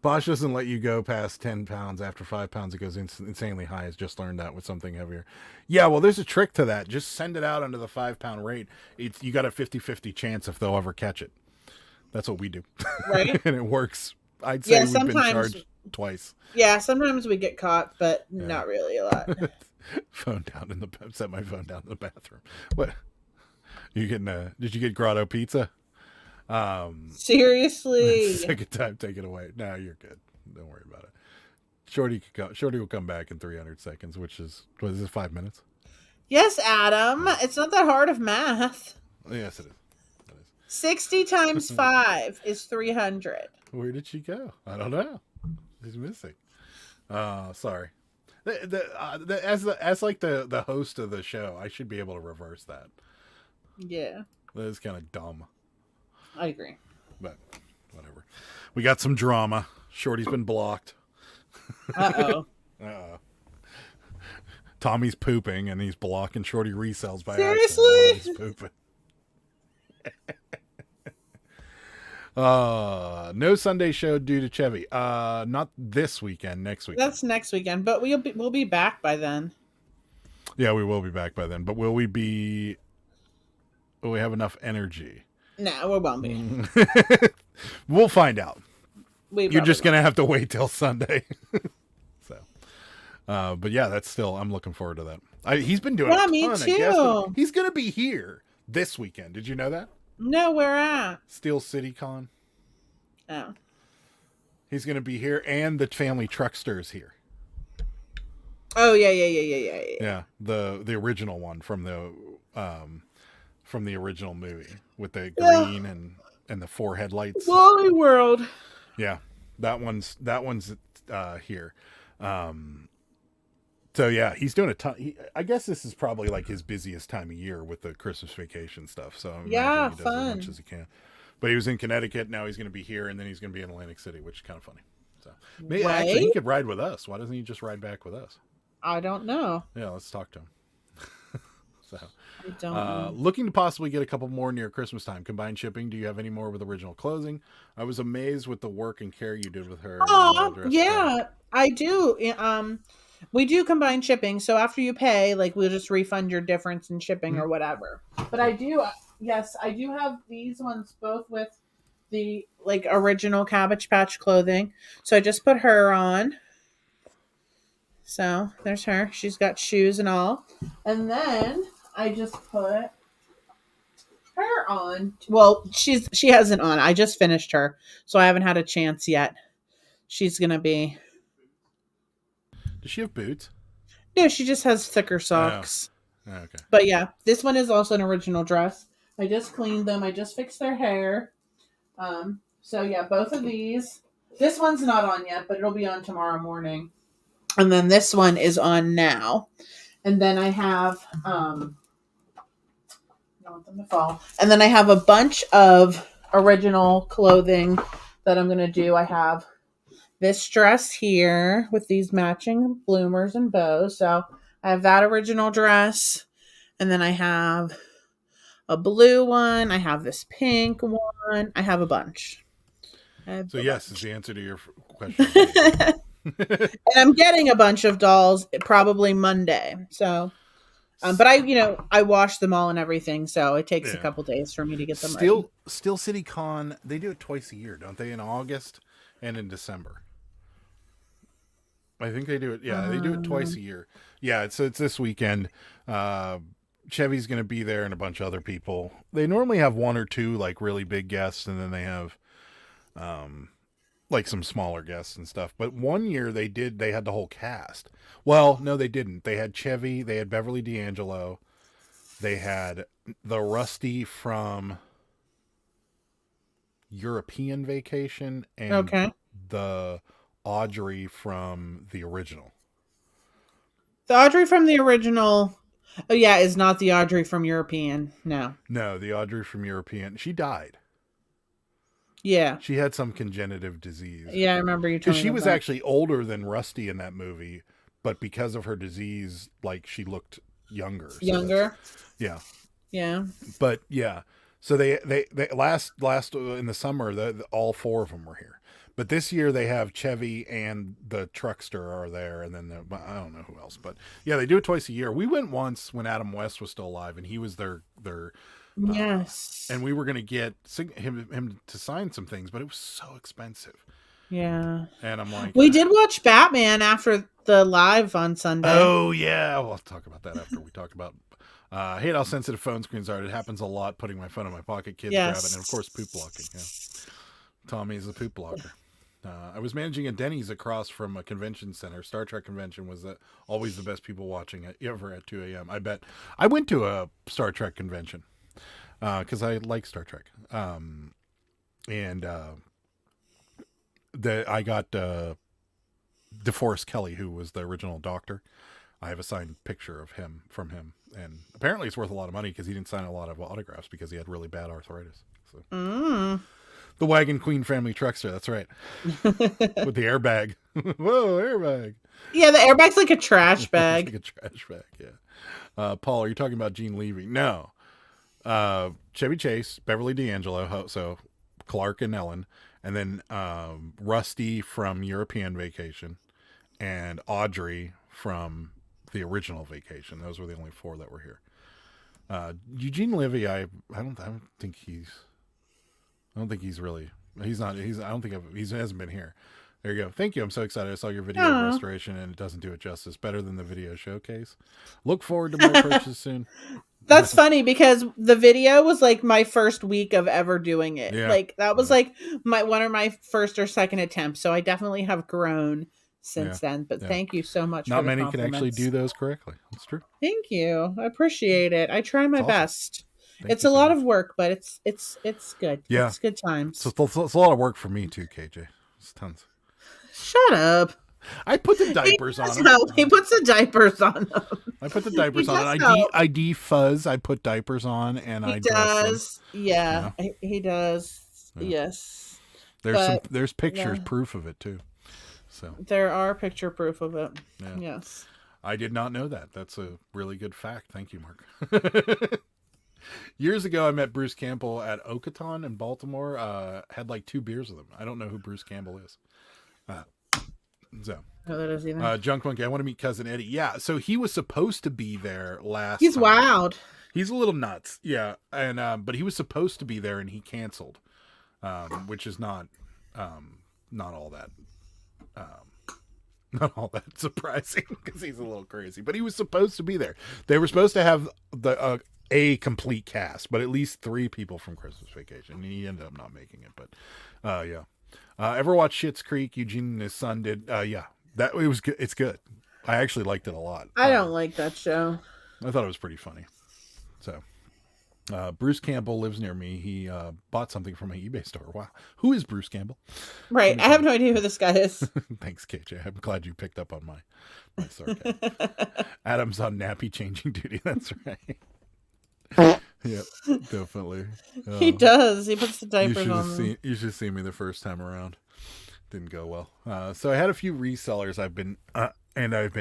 Bosch doesn't let you go past 10 pounds. After 5 pounds, it goes insanely high. I've just learned that with something heavier. Yeah, well, there's a trick to that. Just send it out under the 5 pound rate. You got a 50-50 chance if they'll ever catch it. That's what we do. Right? And it works. I'd say we've been sometimes- charged twice. Yeah, sometimes we get caught, but not really a lot. Set my phone down in the bathroom. What? You getting did you get grotto pizza? Seriously. Second time, take it away. No, you're good. Don't worry about it. Shorty will come back in 300 seconds, which is, what is this, 5 minutes? Yes, Adam. It's not that hard of math. Yes, it is. 60 times 5 is 300. Where did she go? I don't know. She's missing. Sorry. As like the host of the show, I should be able to reverse that. Yeah. That is kind of dumb. I agree. But whatever. We got some drama. Shorty's been blocked. Uh-oh. Tommy's pooping and he's blocking Shorty Resells by Seriously? accident. He's pooping. No Sunday show due to Chevy. Not this weekend, next weekend. That's next weekend, but we'll be back by then. Yeah, we will be back by then. But will we have enough energy? No, we won't be. We'll find out. You're just going gonna have to wait till Sunday. So, but yeah, I'm looking forward to that. He's been doing. Yeah, a me ton of too. guest- He's gonna be here this weekend. Did you know that? No, where at? Steel City Con. Oh. He's gonna be here, and the family truckster is here. Oh, yeah. Yeah, the original one from the original movie with the green and the 4 headlights. Wally World. Yeah, that one's here. So yeah, he's doing a ton. I guess this is probably like his busiest time of year with the Christmas vacation stuff. So I Yeah, imagine he does fun. as much as he can. But he was in Connecticut. Now he's going to be here, and then he's going to be in Atlantic City, which is kind of funny. So maybe actually he Right? could ride with us. Why doesn't he just ride back with us? I don't know. Yeah, let's talk to him. So. I don't know. Looking to possibly get a couple more near Christmas time. Combined shipping. Do you have any more with original closing? I was amazed with the work and care you did with her. Oh, yeah, I do. We do combine shipping. So after you pay, like, we'll just refund your difference in shipping or whatever. But I do have these ones both with the, like, original Cabbage Patch clothing. So I just put her on. So there's her. She's got shoes and all. And then I just put her on. Well, she hasn't on. I just finished her, so I haven't had a chance yet. She's gonna be. Does she have boots? No, she just has thicker socks. Oh, okay. But yeah, this one is also an original dress. I just cleaned them. I just fixed their hair. So yeah, both of these. This one's not on yet, but it'll be on tomorrow morning. And then this one is on now. And then I have I want them to fall. And then I have a bunch of original clothing that I'm gonna do. I have this dress here with these matching bloomers and bows. So I have that original dress. And then I have a blue one. I have this pink one. I have a bunch. So yes is the answer to your question. And I'm getting a bunch of dolls probably Monday. So, but I wash them all and everything. So it takes a couple days for me to get them ready. Steel City Con, they do it twice a year, don't they? In August and in December. I think they do it. Yeah, they do it twice a year. Yeah, it's this weekend. Chevy's going to be there and a bunch of other people. They normally have one or two like really big guests, and then they have like some smaller guests and stuff. But one year they had the whole cast. Well, no, they didn't. They had Chevy, they had Beverly D'Angelo, they had the Rusty from European Vacation, and the Audrey from the original. The Audrey from the original, is not the Audrey from European. No, the Audrey from European. She died. Yeah, she had some congenitive disease. Yeah, I remember you telling me. She was actually older than Rusty in that movie, but because of her disease, like she looked younger. Younger. Yeah. Yeah. But yeah, so they last in the summer, all four of them were here. But this year they have Chevy and the Truckster are there, and then I don't know who else. But yeah, they do it twice a year. We went once when Adam West was still alive, and he was their yes. And we were going to get him to sign some things, but it was so expensive. Yeah. And I'm like, we did watch Batman after the live on Sunday. Oh yeah, we'll talk about that after we talk about. I hate how sensitive phone screens are. It happens a lot. Putting my phone in my pocket, kids grab it, and of course poop blocking. Yeah. Tommy is a poop blocker. I was managing a Denny's across from a convention center. Star Trek convention was always the best people watching it ever at 2 a.m. I bet. I went to a Star Trek convention because I like Star Trek. I got DeForest Kelley, who was the original Doctor. I have a signed picture of him from him, and apparently it's worth a lot of money because he didn't sign a lot of autographs because he had really bad arthritis. So. The Wagon Queen family truckster, that's right. With the airbag. Whoa, airbag. Yeah, the airbag's like a trash bag. It's like a trash bag, yeah. Paul, are you talking about Gene Levy? No. Chevy Chase, Beverly D'Angelo, so Clark and Ellen, and then Rusty from European Vacation, and Audrey from the original Vacation. Those were the only four that were here. Eugene Levy, I don't think he's really. He hasn't been here. There you go. Thank you. I'm so excited. I saw your video of restoration, and it doesn't do it justice. Better than the video showcase. Look forward to more purchases soon. That's funny because the video was like my first week of ever doing it. Yeah. Like that was like one of my first or second attempts. So I definitely have grown since then. But thank you so much. Not for many can actually do those correctly. That's true. Thank you. I appreciate it. I try my best. Thank it's a lot of work, but it's good. Yeah. It's good times. So it's a lot of work for me too, KJ. It's tons. Shut up. I put the diapers on him. He puts the diapers on them. I put the diapers on. I defuzz. I put diapers on, and I does. Them. Yeah, he does. Yeah. Yes. There's pictures proof of it too. So there are picture proof of it. Yeah. Yes. I did not know that. That's a really good fact. Thank you, Mark. Years ago, I met Bruce Campbell at Okoton in Baltimore. Had like 2 beers with him. I don't know who Bruce Campbell is. That is either. Junk Monkey, I want to meet Cousin Eddie. Yeah, so he was supposed to be there last He's time. wild. He's a little nuts. Yeah, and but he was supposed to be there and he canceled, which is not all that not all that surprising because he's a little crazy. But he was supposed to be there. They were supposed to have a complete cast, but at least 3 people from Christmas Vacation. And he ended up not making it, but yeah. Ever watch Schitt's Creek? Eugene and his son did. Yeah, that it was good. It's good. I actually liked it a lot. I don't like that show. I thought it was pretty funny. So, Bruce Campbell lives near me. He bought something from my eBay store. Wow, who is Bruce Campbell? Right, I have no idea who this guy is. Thanks, KJ. I'm glad you picked up on my sarcasm. Adam's on nappy changing duty. That's right. Yep, definitely. He does. He puts the diapers on. You should see me the first time around. Didn't go well. So I had a few resellers I've been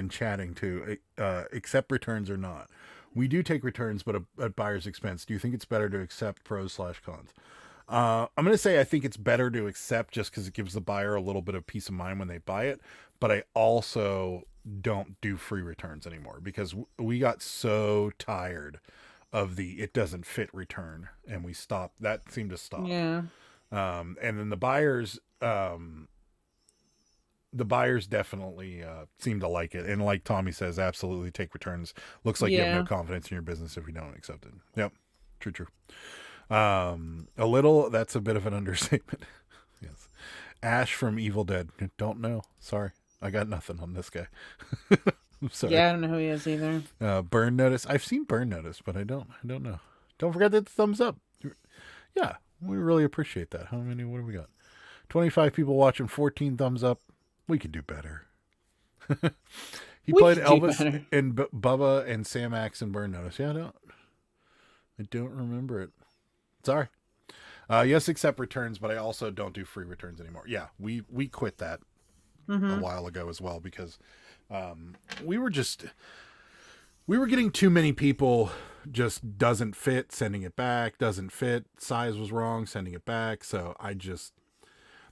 chatting to, accept returns or not. We do take returns, but at buyer's expense. Do you think it's better to accept pros/cons? I'm going to say I think it's better to accept just because it gives the buyer a little bit of peace of mind when they buy it. But I also don't do free returns anymore because we got so tired of the it doesn't fit return, and we stopped. That seemed to stop. Yeah. And then the buyers definitely seem to like it, and like Tommy says, absolutely take returns. Looks like you have no confidence in your business if you don't accept it. Yep, true. A little, that's a bit of an understatement. Yes. Ash from Evil Dead. Don't know. Sorry, I got nothing on this guy. I'm sorry. Yeah, I don't know who he is either. Burn Notice. I've seen Burn Notice, but I don't know. Don't forget that thumbs up. Yeah, we really appreciate that. How many? What have we got? 25 people watching, 14 thumbs up. We could do better. He played Elvis and Bubba and Sam Axe and Burn Notice. Yeah, I don't remember it. Sorry. Yes, accept returns, but I also don't do free returns anymore. Yeah, we quit that a while ago as well because we were getting too many people just doesn't fit, sending it back, doesn't fit, size was wrong, sending it back. So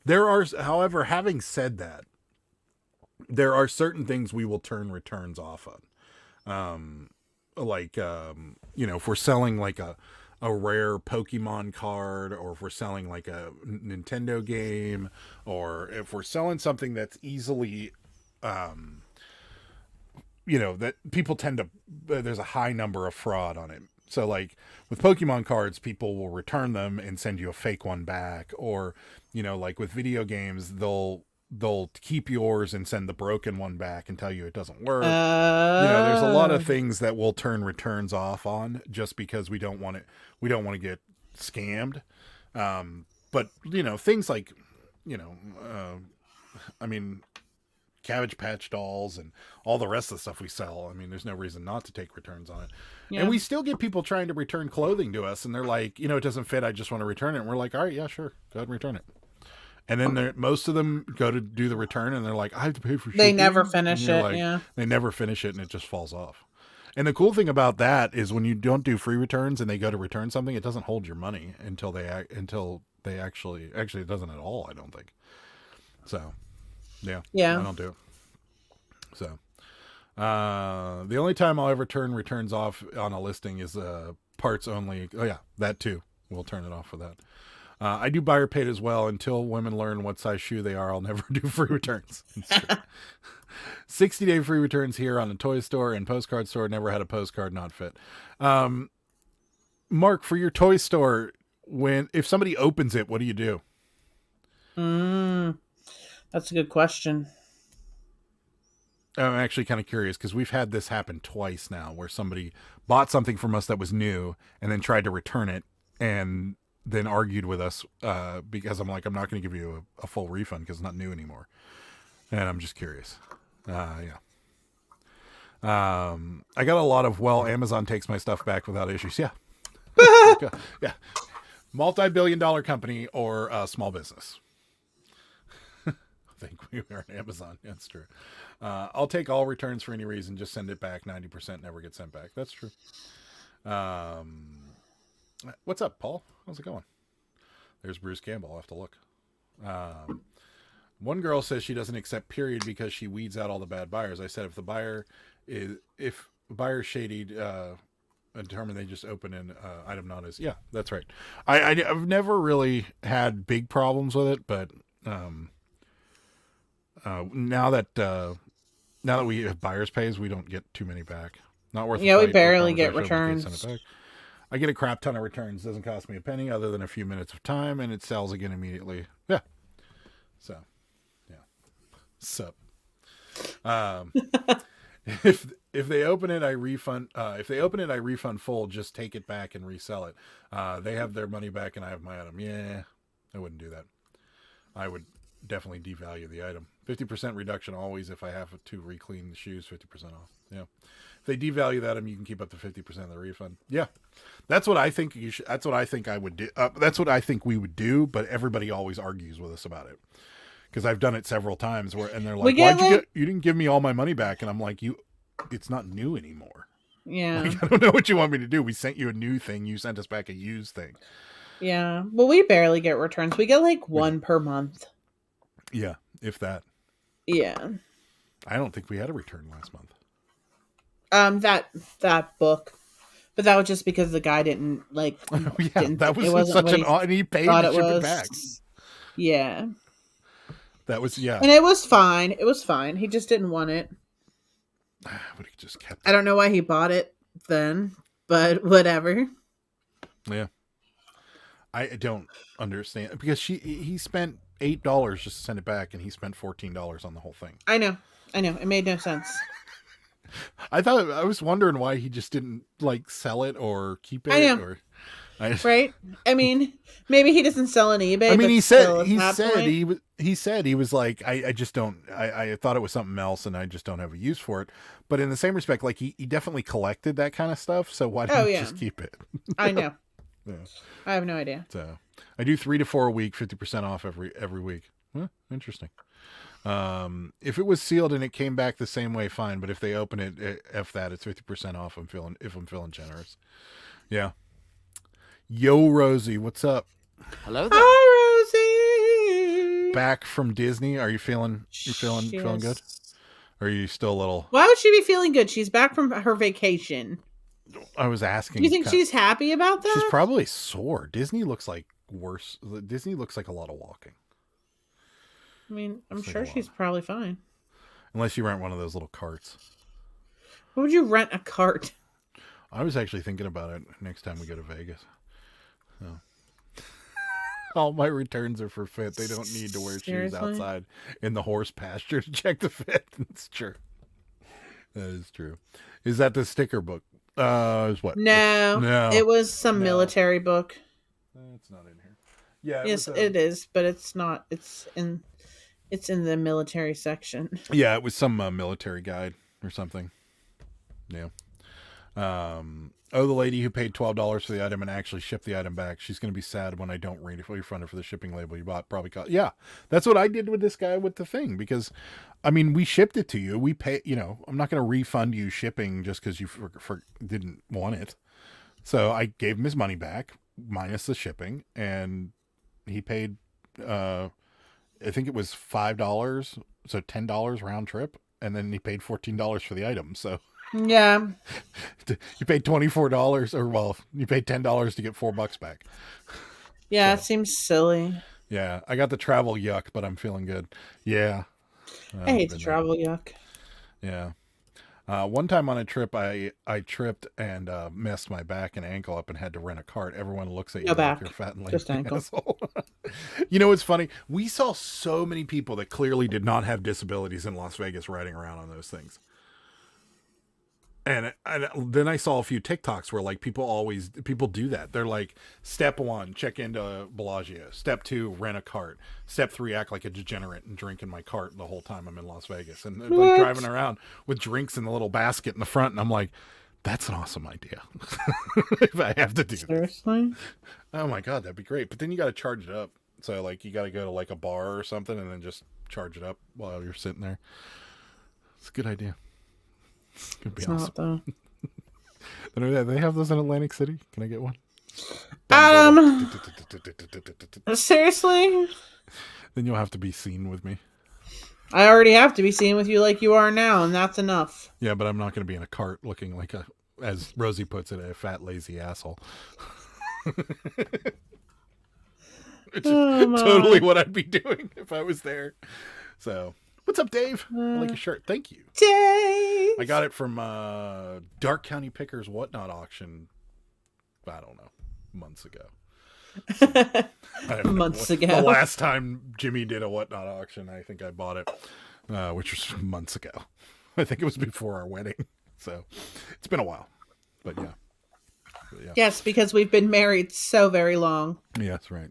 however, having said that, there are certain things we will turn returns off on. If we're selling like a rare Pokemon card, or if we're selling like a Nintendo game, or if we're selling something that's easily, that people tend to, there's a high number of fraud on it. So like with Pokemon cards, people will return them and send you a fake one back, or, like with video games, they'll keep yours and send the broken one back and tell you it doesn't work. There's a lot of things that we'll turn returns off on just because we don't want to get scammed. But things like, Cabbage Patch dolls and all the rest of the stuff we sell. There's no reason not to take returns on it. Yeah. And we still get people trying to return clothing to us, and they're like, it doesn't fit, I just want to return it. And we're like, all right, yeah, sure, go ahead and return it. And then most of them go to do the return, and they're like, I have to pay for shipping. They never finish it. Like, yeah. They never finish it, and it just falls off. And the cool thing about that is when you don't do free returns and they go to return something, it doesn't hold your money until they actually it doesn't at all, I don't think. So, yeah. I don't do it. So, the only time I'll ever turn returns off on a listing is parts only. Oh yeah, that too. We'll turn it off for that. I do buyer paid as well. Until women learn what size shoe they are, I'll never do free returns. 60-day free returns here on the toy store and postcard store. Never had a postcard not fit. Mark, for your toy store, if somebody opens it, what do you do? That's a good question. I'm actually kind of curious because we've had this happen twice now where somebody bought something from us that was new and then tried to return it and then argued with us because I'm like, I'm not going to give you a full refund because it's not new anymore. And I'm just curious. Yeah. I got a lot of, Amazon takes my stuff back without issues. Yeah. Yeah. Multi-billion-dollar company or a small business. I think we are on Amazon. That's true. I'll take all returns for any reason. Just send it back. 90% never get sent back. That's true. What's up, Paul? How's it going? There's Bruce Campbell. I'll have to look. One girl says she doesn't accept period because she weeds out all the bad buyers. I said if buyer shady, determined they just open an item not as. Yeah, that's right. I've never really had big problems with it, but now that we have buyer's pays, we don't get too many back. Not worth. Yeah, we barely get returns. I get a crap ton of returns. Doesn't cost me a penny other than a few minutes of time, and it sells again immediately. Yeah. So, yeah. Sup. If they open it, I refund. If they open it, I refund full. Just take it back and resell it. They have their money back, and I have my item. Yeah, I wouldn't do that. I would definitely devalue the item. 50% reduction always. If I have to re-clean the shoes, 50% off. Yeah. If they devalue that item, you can keep up to 50% of the refund. Yeah, that's what I think you should. That's what I think I would do. That's what I think we would do. But everybody always argues with us about it. Because I've done it several times and they're like, you didn't give me all my money back? And I'm like, it's not new anymore. Yeah. Like, I don't know what you want me to do. We sent you a new thing. You sent us back a used thing. Yeah. Well, we barely get returns. We get like one per month. Yeah. If that. Yeah. I don't think we had a return last month. That book. But that was just because the guy didn't like. Oh, yeah. That was such an odd, and he paid to ship it back. Yeah. That was, yeah. And it was fine. It was fine. He just didn't want it. I would have just kept it. I don't know why he bought it then, but whatever. Yeah. I don't understand. Because he spent $8 just to send it back, and he spent $14 on the whole thing. I know. It made no sense. I was wondering why he just didn't, like, sell it or keep it. I know. Right? I mean, maybe he doesn't sell on eBay. I mean, but he said he was like, I just don't. I thought it was something else, and I just don't have a use for it. But in the same respect, like he definitely collected that kind of stuff. So why don't you just keep it? I know. Yeah. I have no idea. So I do 3 to 4 a week, 50% off every week. Huh, interesting. If it was sealed and it came back the same way, fine. But if they open it, it's 50% off. If I'm feeling generous. Yeah. Yo, Rosie, what's up? Hello there. Hi, Rosie. Back from Disney. Are you feeling good? Or are you still a little? Why would she be feeling good? She's back from her vacation. I was asking. Do you think she's happy about that? She's probably sore. Disney looks like worse. Disney looks like a lot of walking. I mean, I'm sure she's probably fine. Unless you rent one of those little carts. What would you rent a cart? I was actually thinking about it next time we go to Vegas. Oh. All my returns are for fit. They don't need to wear shoes outside in the horse pasture to check the fit. It's true. That is true. Is that the sticker book? Is what? No. It was some military book. It's not in here. Yeah. Yes, it is, but it's not. It's in the military section. Yeah, it was some military guide or something. Yeah. The lady who paid $12 for the item and actually shipped the item back. She's going to be sad when I don't refund her for the shipping label you bought. Probably cost. Yeah, that's what I did with this guy with the thing because, I mean, we shipped it to you. We pay. I'm not going to refund you shipping just because you didn't want it. So I gave him his money back minus the shipping, and he paid. I think it was $5, so $10 round trip, and then he paid $14 for the item. So. Yeah. You paid $24 you paid $10 to get $4 back. Yeah, so, it seems silly. Yeah, I got the travel yuck, but I'm feeling good. Yeah. I hate the travel yuck. Yeah. One time on a trip, I tripped and messed my back and ankle up and had to rent a cart. Everyone looks at you like you're fat and lazy. Just ankle. You know what's funny? We saw so many people that clearly did not have disabilities in Las Vegas riding around on those things. And then I saw a few TikToks where like people do that. They're like, step 1, check into Bellagio. Step 2, rent a cart. Step 3, act like a degenerate and drink in my cart the whole time I'm in Las Vegas. And they're like driving around with drinks in the little basket in the front. And I'm like, that's an awesome idea. If I have to do Seriously? Oh my God, that'd be great. But then you got to charge it up. So like you got to go to like a bar or something and then just charge it up while you're sitting there. It's a good idea. Could be awesome. They have those in Atlantic City. Can I get one? Seriously? Then you'll have to be seen with me. I already have to be seen with you like you are now, and that's enough. Yeah, but I'm not going to be in a cart looking like as Rosie puts it, a fat, lazy asshole. Which is totally what I'd be doing if I was there. So... What's up, Dave? I like your shirt. Thank you. Dave! I got it from Dark County Pickers Whatnot auction I don't know, months ago. So, I don't know Months what- ago. The last time Jimmy did a whatnot auction, I think I bought it, which was months ago. I think it was before our wedding. So it's been a while, but yeah. Yes, because we've been married so very long. Yeah, that's right.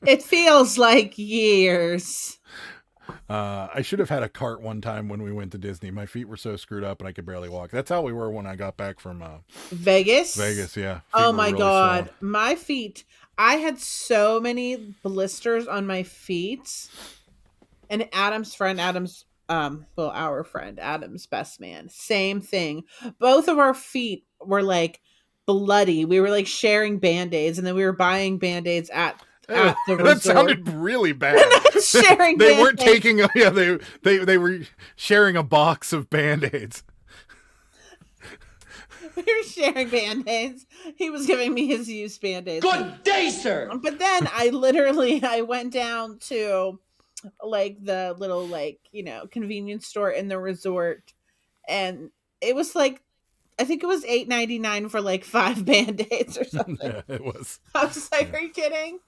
It feels like years. I should have had a cart one time when we went to Disney. My feet were so screwed up and I could barely walk. That's how we were when I got back from Vegas? Vegas, yeah. Feet Oh were my really God. swollen. My feet. I had so many blisters on my feet. And Adam's friend, our friend, Adam's best man, same thing. Both of our feet were like bloody. We were like sharing Band-Aids, and then we were buying Band-Aids at the resort. That sounded really bad. Sharing They weren't Band-Aids. taking they were sharing a box of Band-Aids. We were sharing Band-Aids. He was giving me his used Band-Aids. Good day, sir. But then I went down to like the little convenience store in the resort, and it was like, I think it was $8.99 for like 5 Band-Aids or something. Yeah, it was. I was just like, are you kidding?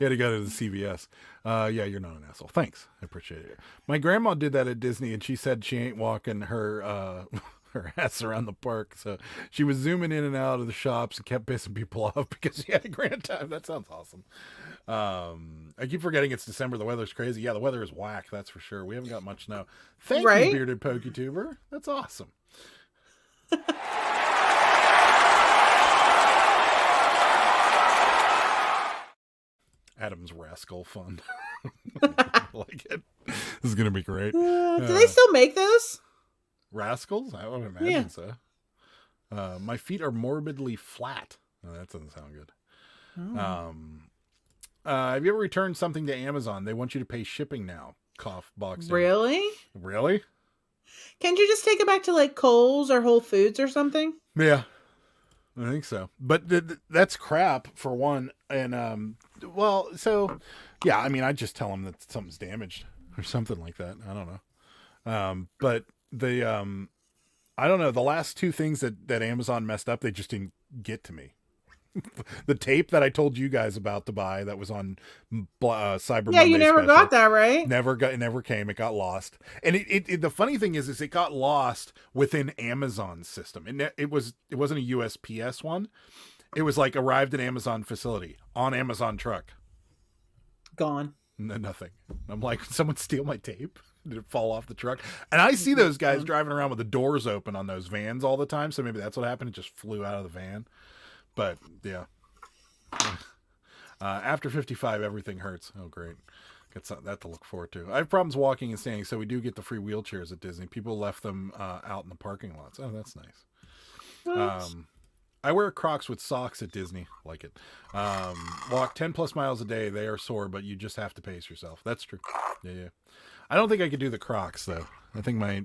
You had to go to the CVS. Yeah, you're not an asshole. Thanks. I appreciate it. My grandma did that at Disney, and she said she ain't walking her her ass around the park. So she was zooming in and out of the shops and kept pissing people off because she had a grand time. That sounds awesome. I keep forgetting it's December. The weather's crazy. Yeah, the weather is whack. That's for sure. We haven't got much snow. Thank Right? you, Bearded PokeTuber. That's awesome. Adam's Rascal Fund. I like it. This is going to be great. Do they still make those? Rascals? I would imagine Yeah. so. My feet are morbidly flat. Oh, that doesn't sound good. Have you ever returned something to Amazon? They want you to pay shipping now. Cough box. Really? Really? Can't you just take it back to like Kohl's or Whole Foods or something? Yeah. I think so. But that's crap for one. And, well, so, yeah, I mean, I just tell them that something's damaged or something like that. I don't know. But I don't know. The last 2 things that Amazon messed up, they just didn't get to me. The tape that I told you guys about to buy that was on Cyber Yeah, Monday you never special. got that, right? It never came. It got lost. And it the funny thing is it got lost within Amazon's system. And it wasn't a USPS one. It was like arrived at Amazon facility on Amazon truck. Gone. Nothing. I'm like, did someone steal my tape? Did it fall off the truck? And I see those guys driving around with the doors open on those vans all the time. So maybe that's what happened. It just flew out of the van. But yeah. After 55, everything hurts. Oh, great. Got that to look forward to. I have problems walking and standing, so we do get the free wheelchairs at Disney. People left them out in the parking lots. Oh, that's nice. I wear Crocs with socks at Disney. Like it. Walk 10 plus miles a day. They are sore, but you just have to pace yourself. That's true. Yeah. I don't think I could do the Crocs, though. I think my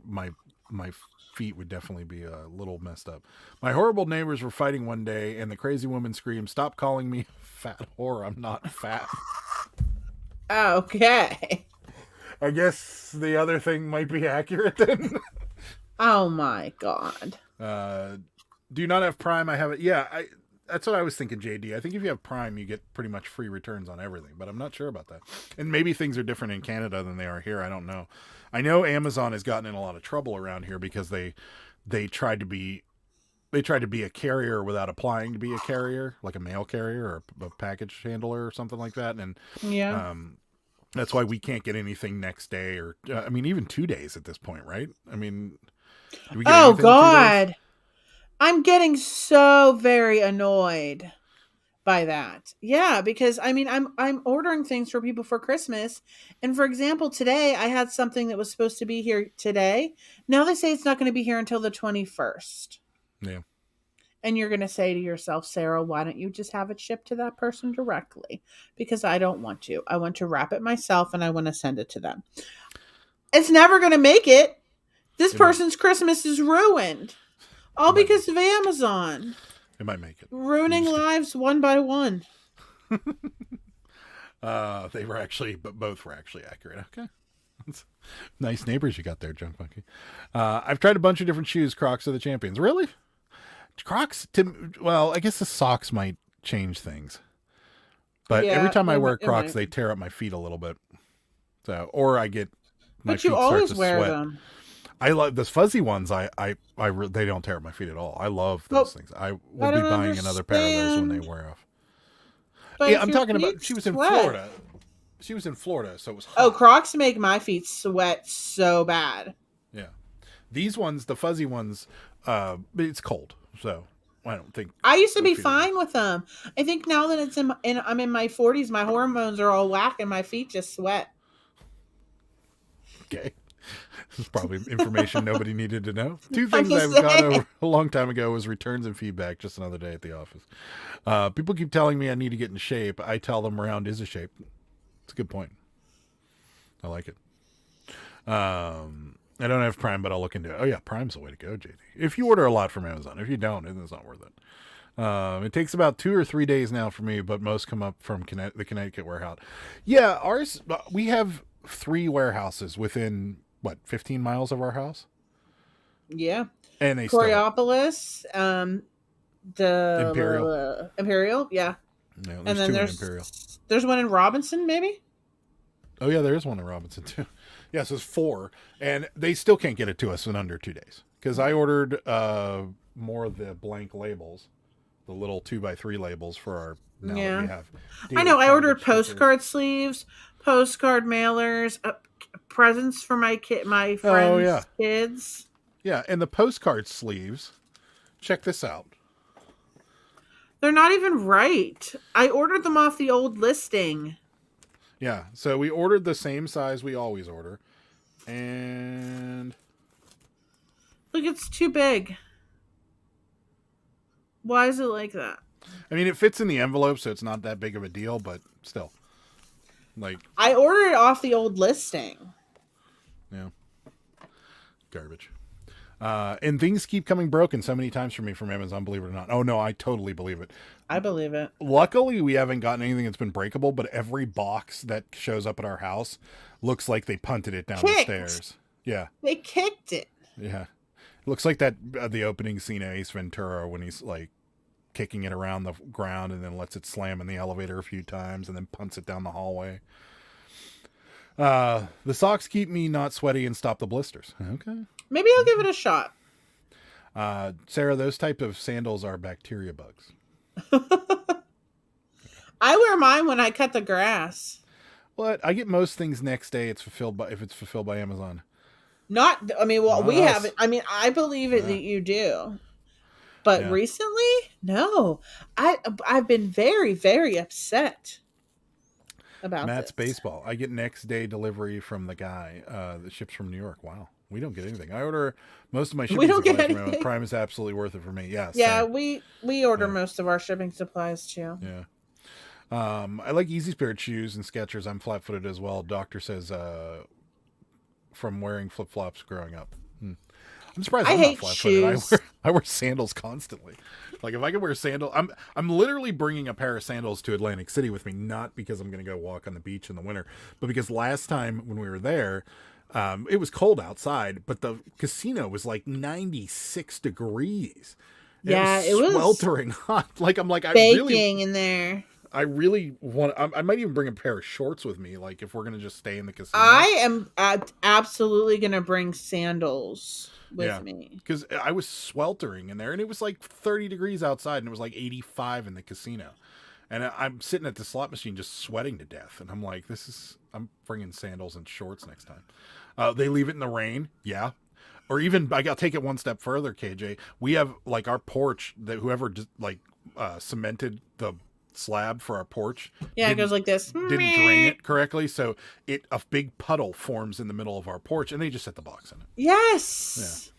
feet would definitely be a little messed up. My horrible neighbors were fighting one day, and the crazy woman screamed, "Stop calling me fat whore. I'm not fat." Okay. I guess the other thing might be accurate then. Oh my God. Do you not have Prime? I have it. Yeah, that's what I was thinking, JD. I think if you have Prime, you get pretty much free returns on everything, but I'm not sure about that. And maybe things are different in Canada than they are here. I don't know. I know Amazon has gotten in a lot of trouble around here because they tried to be a carrier without applying to be a carrier, like a mail carrier or a package handler or something like that. And Yeah. that's why we can't get anything next day or I mean even 2 days at this point, right? I mean, do we get Oh anything in 2 days? God. I'm getting so very annoyed by that. Yeah, because I mean I'm ordering things for people for Christmas. And for example, today I had something that was supposed to be here today. Now they say it's not going to be here until the 21st. Yeah. And you're going to say to yourself, Sarah, why don't you just have it shipped to that person directly? Because I don't want to. I want to wrap it myself and I want to send it to them. It's never going to make it. This person's Christmas is ruined. All because of Amazon. It might make it. Ruining lives one by one. They were actually, but both were actually accurate. Okay. Nice neighbors you got there, Junk Monkey. I've tried a bunch of different shoes. Crocs are the champions. Really? Crocs, well, I guess the socks might change things. But Yeah, every time I it wear might- it Crocs, might. they tear up my feet a little bit. So, or I get my But feet you start always to wear sweat. them. I love those fuzzy ones. They don't tear up my feet at all. I love those things. I will I be don't buying another pair of those when they understand. wear off. But Yeah, if I'm your talking about. feet She was in sweat- Florida. She was in Florida, so it was hot. Oh, Crocs make my feet sweat so bad. Yeah, these ones, the fuzzy ones, but it's cold, so I don't think. I used to those be feet are fine with them. I think now that I'm in my 40s, my hormones are all whack and my feet just sweat. Okay. This is probably information nobody needed to know. Two I'm things just I've got saying. over a long time ago was returns and feedback. Just another day at the office. People keep telling me I need to get in shape. I tell them round is a shape. It's a good point. I like it. I don't have Prime, but I'll look into it. Oh yeah, Prime's the way to go, JD. If you order a lot from Amazon. If you don't, it's not worth it. It takes about 2 or 3 days now for me, but most come up from the Connecticut warehouse. Yeah, ours, we have 3 warehouses within, 15 miles of our house? Yeah. And they still... Coriopolis, Imperial. Imperial, yeah. No, And then two in there's Imperial. there's one in Robinson, maybe? Oh, yeah, there is one in Robinson, too. Yeah, so it's 4. And they still can't get it to us in under 2 days. Because I ordered more of the blank labels, the little 2x3 labels for our... Now Yeah. that we have I know. I ordered daily package postcard sleeves, postcard mailers, presents for my friends' yeah. kids. Yeah, and the postcard sleeves, check this out. They're not even right. I ordered them off the old listing. Yeah, so we ordered the same size we always order. And... Look, it's too big. Why is it like that? I mean, it fits in the envelope, so it's not that big of a deal, but still. Like... I ordered it off the old listing. Yeah. Garbage. And things keep coming broken so many times for me from Amazon, believe it or not. Oh, no, I totally believe it. I believe it. Luckily, we haven't gotten anything that's been breakable, but every box that shows up at our house looks like they punted it down the stairs. Yeah. They kicked it. Yeah. It looks like that the opening scene of Ace Ventura when he's like kicking it around the ground and then lets it slam in the elevator a few times and then punts it down the hallway. The socks keep me not sweaty and stop the blisters. Okay. Maybe I'll give it a shot. Sarah, those type of sandals are bacteria bugs. I wear mine when I cut the grass. What? I get most things next day. If it's fulfilled by Amazon. Not, I mean, well, Not we us. haven't. I mean, I believe it Yeah. that you do, but Yeah. recently, no. I've been very, very upset about Matt's this. baseball. I get next day delivery from the guy that ships from New York. Wow. We don't get anything. I order most of my shipping don't get supplies from Amazon. anything. Prime is absolutely worth it for me. Yeah. Yeah, same. we order Yeah. most of our shipping supplies too. Yeah. I like Easy Spirit shoes and Skechers. I'm flat-footed as well. Doctor says from wearing flip-flops growing up. I'm surprised I I'm hate not flat-footed. shoes. I wear sandals constantly. Like if I could wear sandals, I'm literally bringing a pair of sandals to Atlantic City with me, not because I'm going to go walk on the beach in the winter, but because last time when we were there, it was cold outside, but the casino was like 96 degrees. Yeah, it was sweltering hot. Like I'm like baking in there. I really want. I might even bring a pair of shorts with me, like if we're gonna just stay in the casino. I am absolutely gonna bring sandals with me because I was sweltering in there, and it was like 30 degrees outside, and it was like 85 in the casino, and I'm sitting at the slot machine just sweating to death, and I'm like, I'm bringing sandals and shorts next time. They leave it in the rain, yeah. Or even I got to take it one step further, KJ. We have like our porch that whoever just like cemented the slab for our porch. Yeah, it goes like this. Didn't drain it correctly, so a big puddle forms in the middle of our porch, and they just set the box in it. Yes.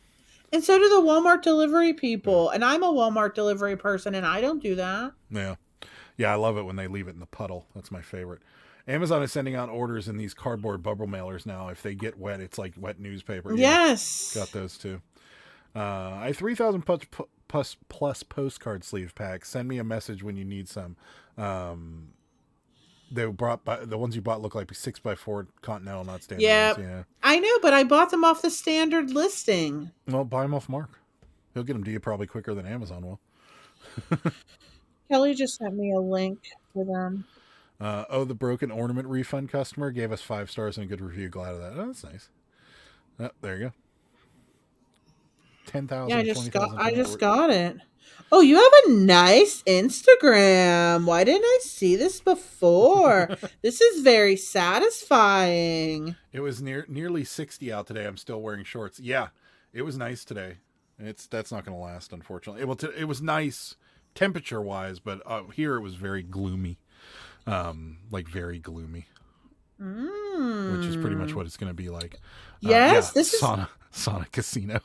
Yeah. And so do the Walmart delivery people. And I'm a Walmart delivery person, and I don't do that. Yeah. Yeah, I love it when they leave it in the puddle. That's my favorite. Amazon is sending out orders in these cardboard bubble mailers now. If they get wet, it's like wet newspaper. Yes. Got those too. I have 3,000 plus postcard sleeve packs. Send me a message when you need some. They brought the ones you bought look like 6x4 Continental, not standard. Yeah. ones. Yeah. I know, but I bought them off the standard listing. Well, buy them off Mark. He'll get them to you probably quicker than Amazon will. Kelly just sent me a link for them. The broken ornament refund customer gave us 5 stars and a good review. Glad of that. Oh, that's nice. Oh, there you go. 10,000. Yeah, I just got it. Oh, you have a nice Instagram. Why didn't I see this before? This is very satisfying. It was nearly 60 out today. I'm still wearing shorts. Yeah, it was nice today. That's not going to last, unfortunately. It was nice temperature wise, but here it was very gloomy, like very gloomy, which is pretty much what it's going to be like. Yes, yeah, this is sauna casino.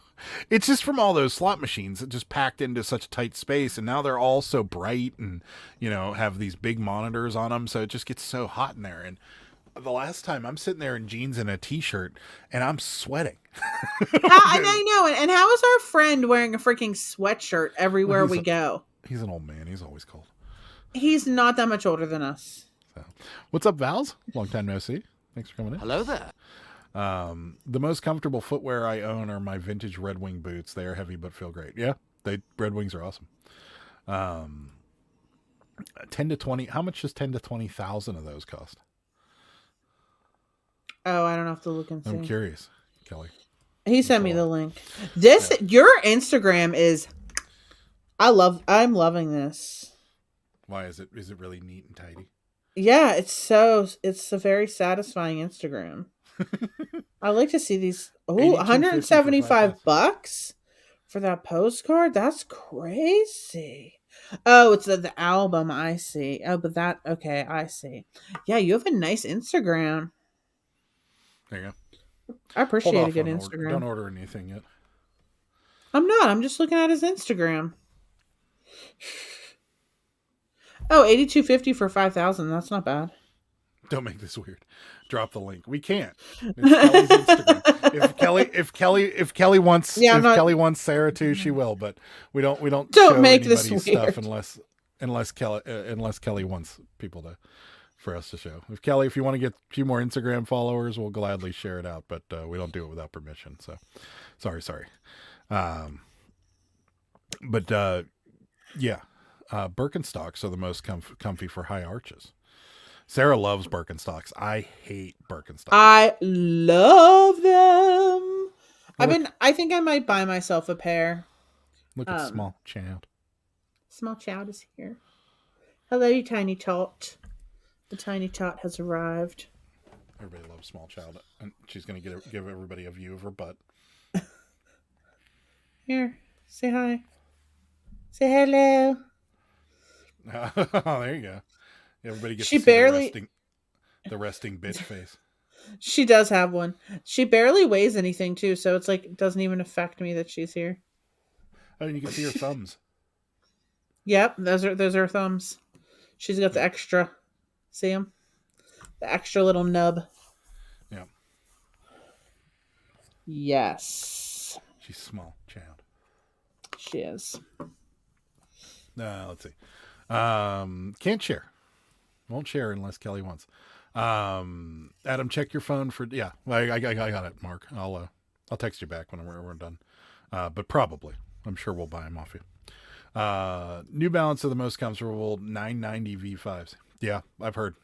It's just from all those slot machines that just packed into such a tight space, and now they're all so bright and have these big monitors on them, so it just gets so hot in there. And the last time I'm sitting there in jeans and a t-shirt and I'm sweating. I know. And how is our friend wearing a freaking sweatshirt everywhere we go? He's an old man. He's always cold. He's not that much older than us. So, what's up, Vals? Long time no see. Thanks for coming in. Hello there. The most comfortable footwear I own are my vintage Red Wing boots. They are heavy but feel great. Yeah, Red Wings are awesome. 10 to 20. How much does 10 to 20,000 of those cost? Oh, I don't have to look and see. I'm curious, Kelly. He sent me the link. Your Instagram is. I'm loving this. Why is it? Is it really neat and tidy? Yeah, it's a very satisfying Instagram. I like to see these. Oh, $175 for that postcard. That's crazy. Oh, it's the album. I see. Oh, but okay. I see. Yeah, you have a nice Instagram. There you go. I appreciate a good Instagram. Don't order anything yet. I'm not. I'm just looking at his Instagram. Oh, $82.50 for 5,000. That's not bad. Don't make this weird. Drop the link. We can't. It's Kelly's Instagram. If Kelly wants Kelly wants Sarah too, she will. But we don't show make this stuff unless Kelly wants people for us to show. If you want to get a few more Instagram followers, we'll gladly share it out. But we don't do it without permission. So sorry. Yeah. Birkenstocks are the most comfy for high arches. Sarah loves Birkenstocks. I hate Birkenstocks. I love them. I think I might buy myself a pair. Look at Small Child. Small Child is here. Hello, you tiny tot. The tiny tot has arrived. Everybody loves Small Child, and she's going to give everybody a view of her butt. Here, say hi. Say hello. Oh, there you go. Everybody gets the resting bitch face. She does have one. She barely weighs anything too, so it's like it doesn't even affect me that she's here. Oh, and you can see her thumbs. Yep, those are her thumbs. She's got the extra. See them? The extra little nub. Yeah. Yes. She's Small Child. She is. Let's see. Can't share. Won't share unless Kelly wants. Adam, check your phone for. Yeah, I got it, Mark. I'll text you back when we're done. But probably, I'm sure we'll buy them off you. New Balance are the most comfortable 990 V5s. Yeah, I've heard.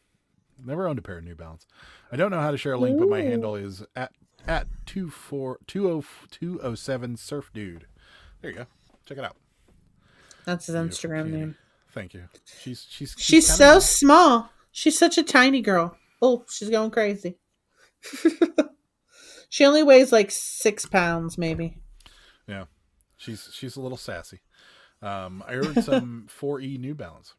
Never owned a pair of New Balance. I don't know how to share a link, but my handle is at 207 Surf Dude. There you go. Check it out. That's his Instagram name. Thank you. She's so small. She's such a tiny girl. Oh, she's going crazy. She only weighs like 6 pounds, maybe. Yeah, she's a little sassy. I heard some 4E New Balance.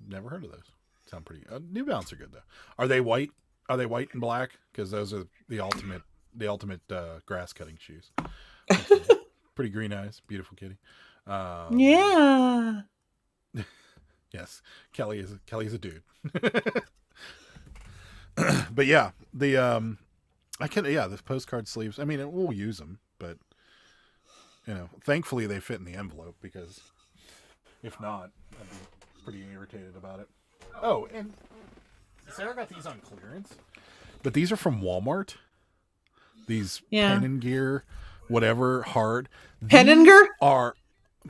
Never heard of those. Sound pretty. New Balance are good though. Are they white? Are they white and black? Because those are the ultimate grass cutting shoes. Pretty green eyes, beautiful kitty. Yeah. Yes, Kelly's a dude. But yeah, the postcard sleeves. I mean, we'll use them, but thankfully they fit in the envelope, because if not, I'd be pretty irritated about it. Oh, and Sarah got these on clearance, but these are from Walmart. These Pen and Gear, whatever, hard. Pen and Gear?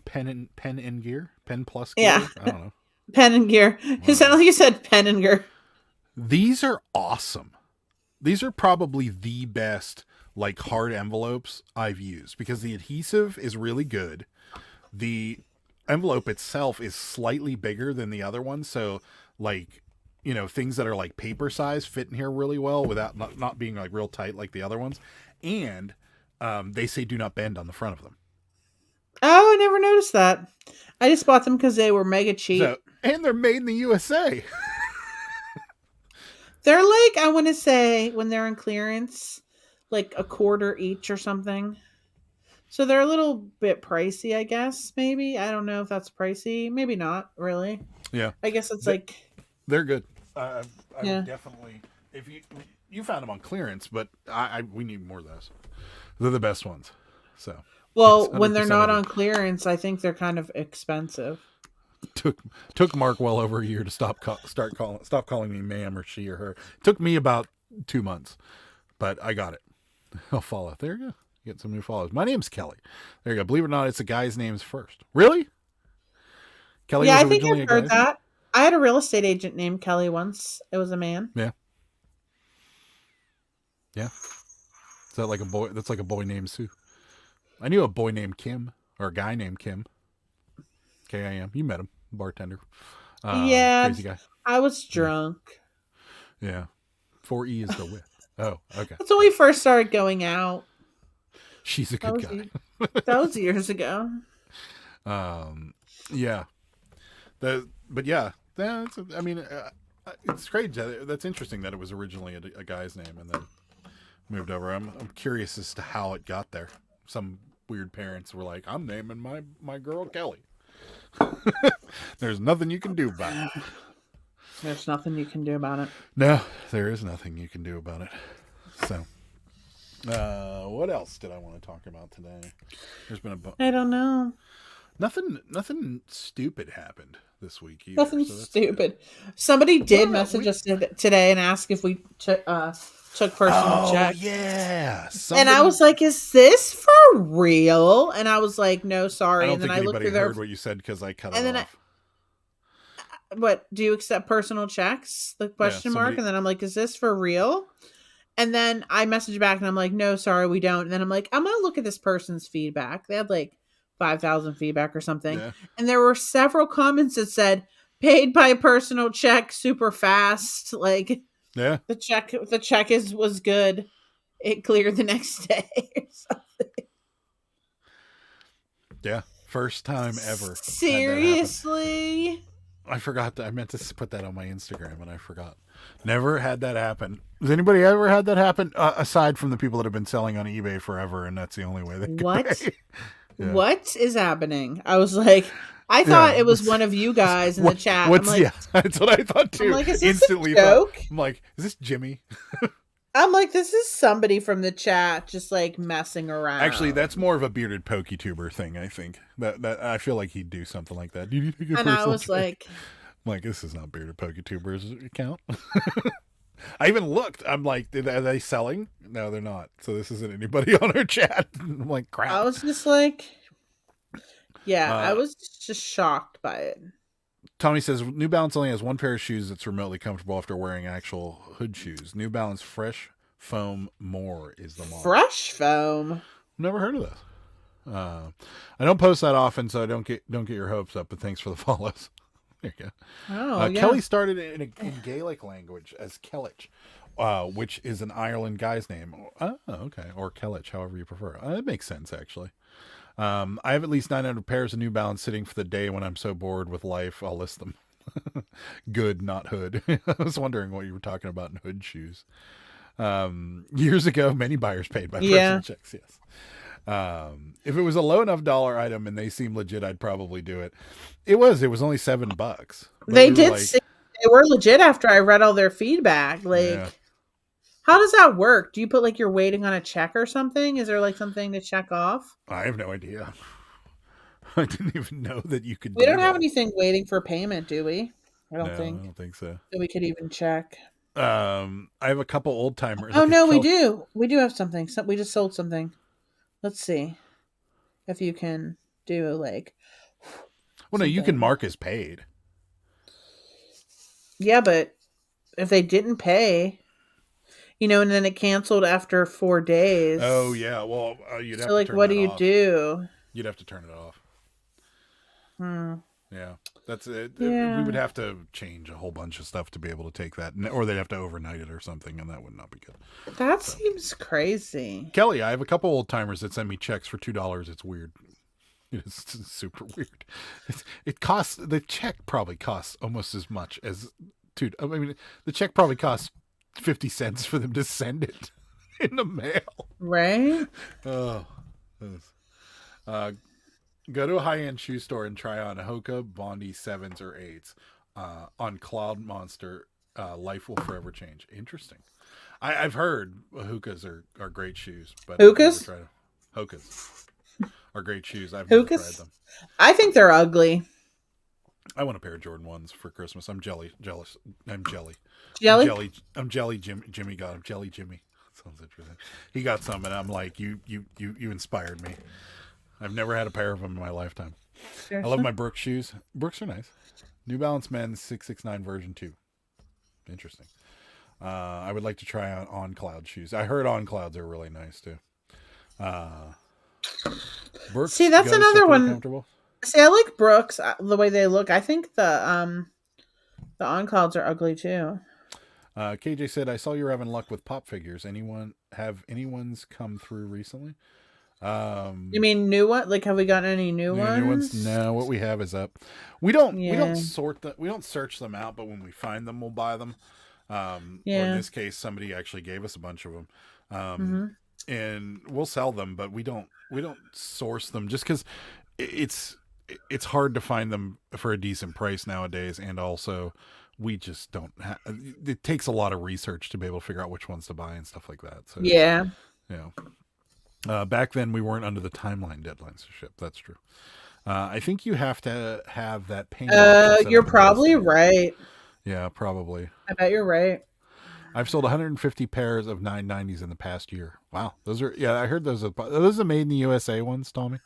pen in gear, pen plus gear. Yeah. I don't know. Pen and gear. It sounded like you said pen and gear. These are awesome. These are probably the best like hard envelopes I've used because the adhesive is really good. The envelope itself is slightly bigger than the other one, so like, you know, things that are like paper size fit in here really well without not being like real tight like the other ones. And they say do not bend on the front of them. Oh, I never noticed that. I just bought them because they were mega cheap. And they're made in the USA. They're like, I want to say, when they're on clearance, like $0.25 each or something. So they're a little bit pricey, I guess, maybe. I don't know if that's pricey. Maybe not, really. Yeah. I guess it's like... They're good. I Yeah. would definitely... If you found them on clearance, but we need more of those. They're the best ones. So... Well, yes, when they're 100% not of on it. clearance, I think they're kind of expensive. Took Mark well over a year to stop calling me ma'am or she or her. Took me about 2 months, but I got it. I'll follow. There you go. Get some new follows. My name's Kelly. There you go. Believe it or not, it's a guy's name's first. Really? Kelly Yeah, was I think originally I've a heard guy's that. I had a real estate agent named Kelly once. It was a man. name? Yeah. Is that like a boy? That's like a boy named Sue. I knew a boy named Kim or a guy named Kim. Kim. You met him, bartender. Yeah, Crazy guy. I was drunk. Yeah. 4E is the width. Oh, okay. That's when we first started going out. She's a That good was, guy. that was years ago. Yeah. But yeah, that's, I mean, it's crazy. That's interesting that it was originally a guy's name and then moved over. I'm curious as to how it got there. Some weird parents were like, I'm naming my girl Kelly. There's nothing you can do about it. There's nothing you can do about it. No, there is nothing you can do about it. So, what else did I want to talk about today? There's been I don't know. nothing stupid happened this week either. Nothing so that's stupid. good. Somebody did Well, message us today and ask if we took personal checks. Yeah. And I was like, is this for real? And I was like, no, I sorry. don't And then think I looked anybody through their... heard what you said because I cut And it then off. What, do you accept personal checks? The question mark. somebody- And then I'm like, is this for real? And then I messaged back and I'm like, no, sorry, we don't. And then I'm like, I'm going to look at this person's feedback. They had like 5,000 feedback or something. Yeah. And there were several comments that said, paid by personal check super fast. Like Yeah. the check was good. It cleared the next day or something. Yeah. First time ever. had that happen. Seriously? I forgot that. I meant to put that on my Instagram and I forgot. Never had that happen. Has anybody ever had that happen? Aside from the people that have been selling on eBay forever, and that's the only way they can What? pay. Yeah. What is happening? I was like, I thought it was one of you guys in the chat. I'm like, yeah, that's what I thought too. I'm like, is this Instantly a joke? I'm like, is this Jimmy? I'm like, this is somebody from the chat just like messing around. Actually, that's more of a bearded PokeTuber thing. I think that I feel like he'd do something like that. And I was like, I'm like, this is not bearded PokeTuber's account. I even looked. I'm like, are they selling? No, they're not. So this isn't anybody on our chat. I'm like, crap. I was just like, yeah, I was just shocked by it. Tommy says New Balance only has one pair of shoes that's remotely comfortable after wearing actual hood shoes. New Balance Fresh Foam More is the model. Fresh foam. Never heard of this. I don't post that often, so I don't get your hopes up. But thanks for the follows. There you go. Oh, yeah. Kelly started in Gaelic language as Kellich, which is an Ireland guy's name. Oh, okay, or Kellich, however you prefer. That makes sense, actually. I have at least 900 pairs of New Balance sitting for the day when I'm so bored with life. I'll list them. Good, not hood. I was wondering what you were talking about in hood shoes. Years ago, many buyers paid by personal checks. Yes. If it was a low enough dollar item and they seem legit, I'd probably do it. It was only $7. But They we were did like, say they were legit after I read all their feedback. Like, Yeah. how does that work? Do you put like you're waiting on a check or something? Is there like something to check off? I have no idea. I didn't even know that you could. We do don't have that. anything waiting for payment, do we? I No, don't think I don't think so. that we could even check. I have a couple old timers. Oh no, we do. We do have something. We just sold something. Let's see if you can. do like. Well, no, you can something. mark as paid. Yeah, but if they didn't pay, and then it canceled after 4 days. Oh yeah, well you'd have So to like, turn what that do you off. do? You'd have to turn it off. Hmm. Yeah, that's it. Yeah. We would have to change a whole bunch of stuff to be able to take that, or they'd have to overnight it or something, and that would not be good. That seems crazy. Kelly, I have a couple old timers that send me checks for $2. It's weird. It's super weird. It costs, the check probably costs almost as much as I mean, the check probably costs 50 cents for them to send it in the mail. Right? Oh, go to a high-end shoe store and try on a Hoka Bondi 7s or 8s on Cloud Monster. Life will forever change. Interesting. I've heard Hokas are great shoes, but Hokas? Hokas are great shoes. I've never tried Hokas? them. I think they're ugly. I want a pair of Jordan 1s for Christmas. I'm jealous. I'm jelly. Jelly? I'm jelly. Jimmy got him. Jelly Jimmy. Sounds interesting. He got some, and I'm like, you inspired me. I've never had a pair of them in my lifetime. Seriously? I love my Brooks shoes. Brooks are nice. New Balance Men's 669 version 2. Interesting. I would like to try on Cloud shoes. I heard On Clouds are really nice too. Brooks, See, that's another one. Comfortable. See, I like Brooks the way they look. I think the On Clouds are ugly too. KJ said, "I saw you're having luck with pop figures. Anyone's come through recently? You mean new one? Like, have we gotten any new ones? New ones? No. What we have is up. We don't Yeah. sort them. We don't search them out. But when we find them, we'll buy them. Or Yeah. in this case, somebody actually gave us a bunch of them. Mm-hmm. And we'll sell them, but we don't source them just because it's hard to find them for a decent price nowadays, and also we just don't it takes a lot of research to be able to figure out which ones to buy and stuff like that. So Yeah. back then we weren't under the timeline deadlines to ship. That's true. I think you have to have that payment option set You're up in probably website. right. Yeah, probably. I bet you're right. I've sold 150 pairs of 990s in the past year. Wow, those are I heard those are made in the USA ones, Tommy.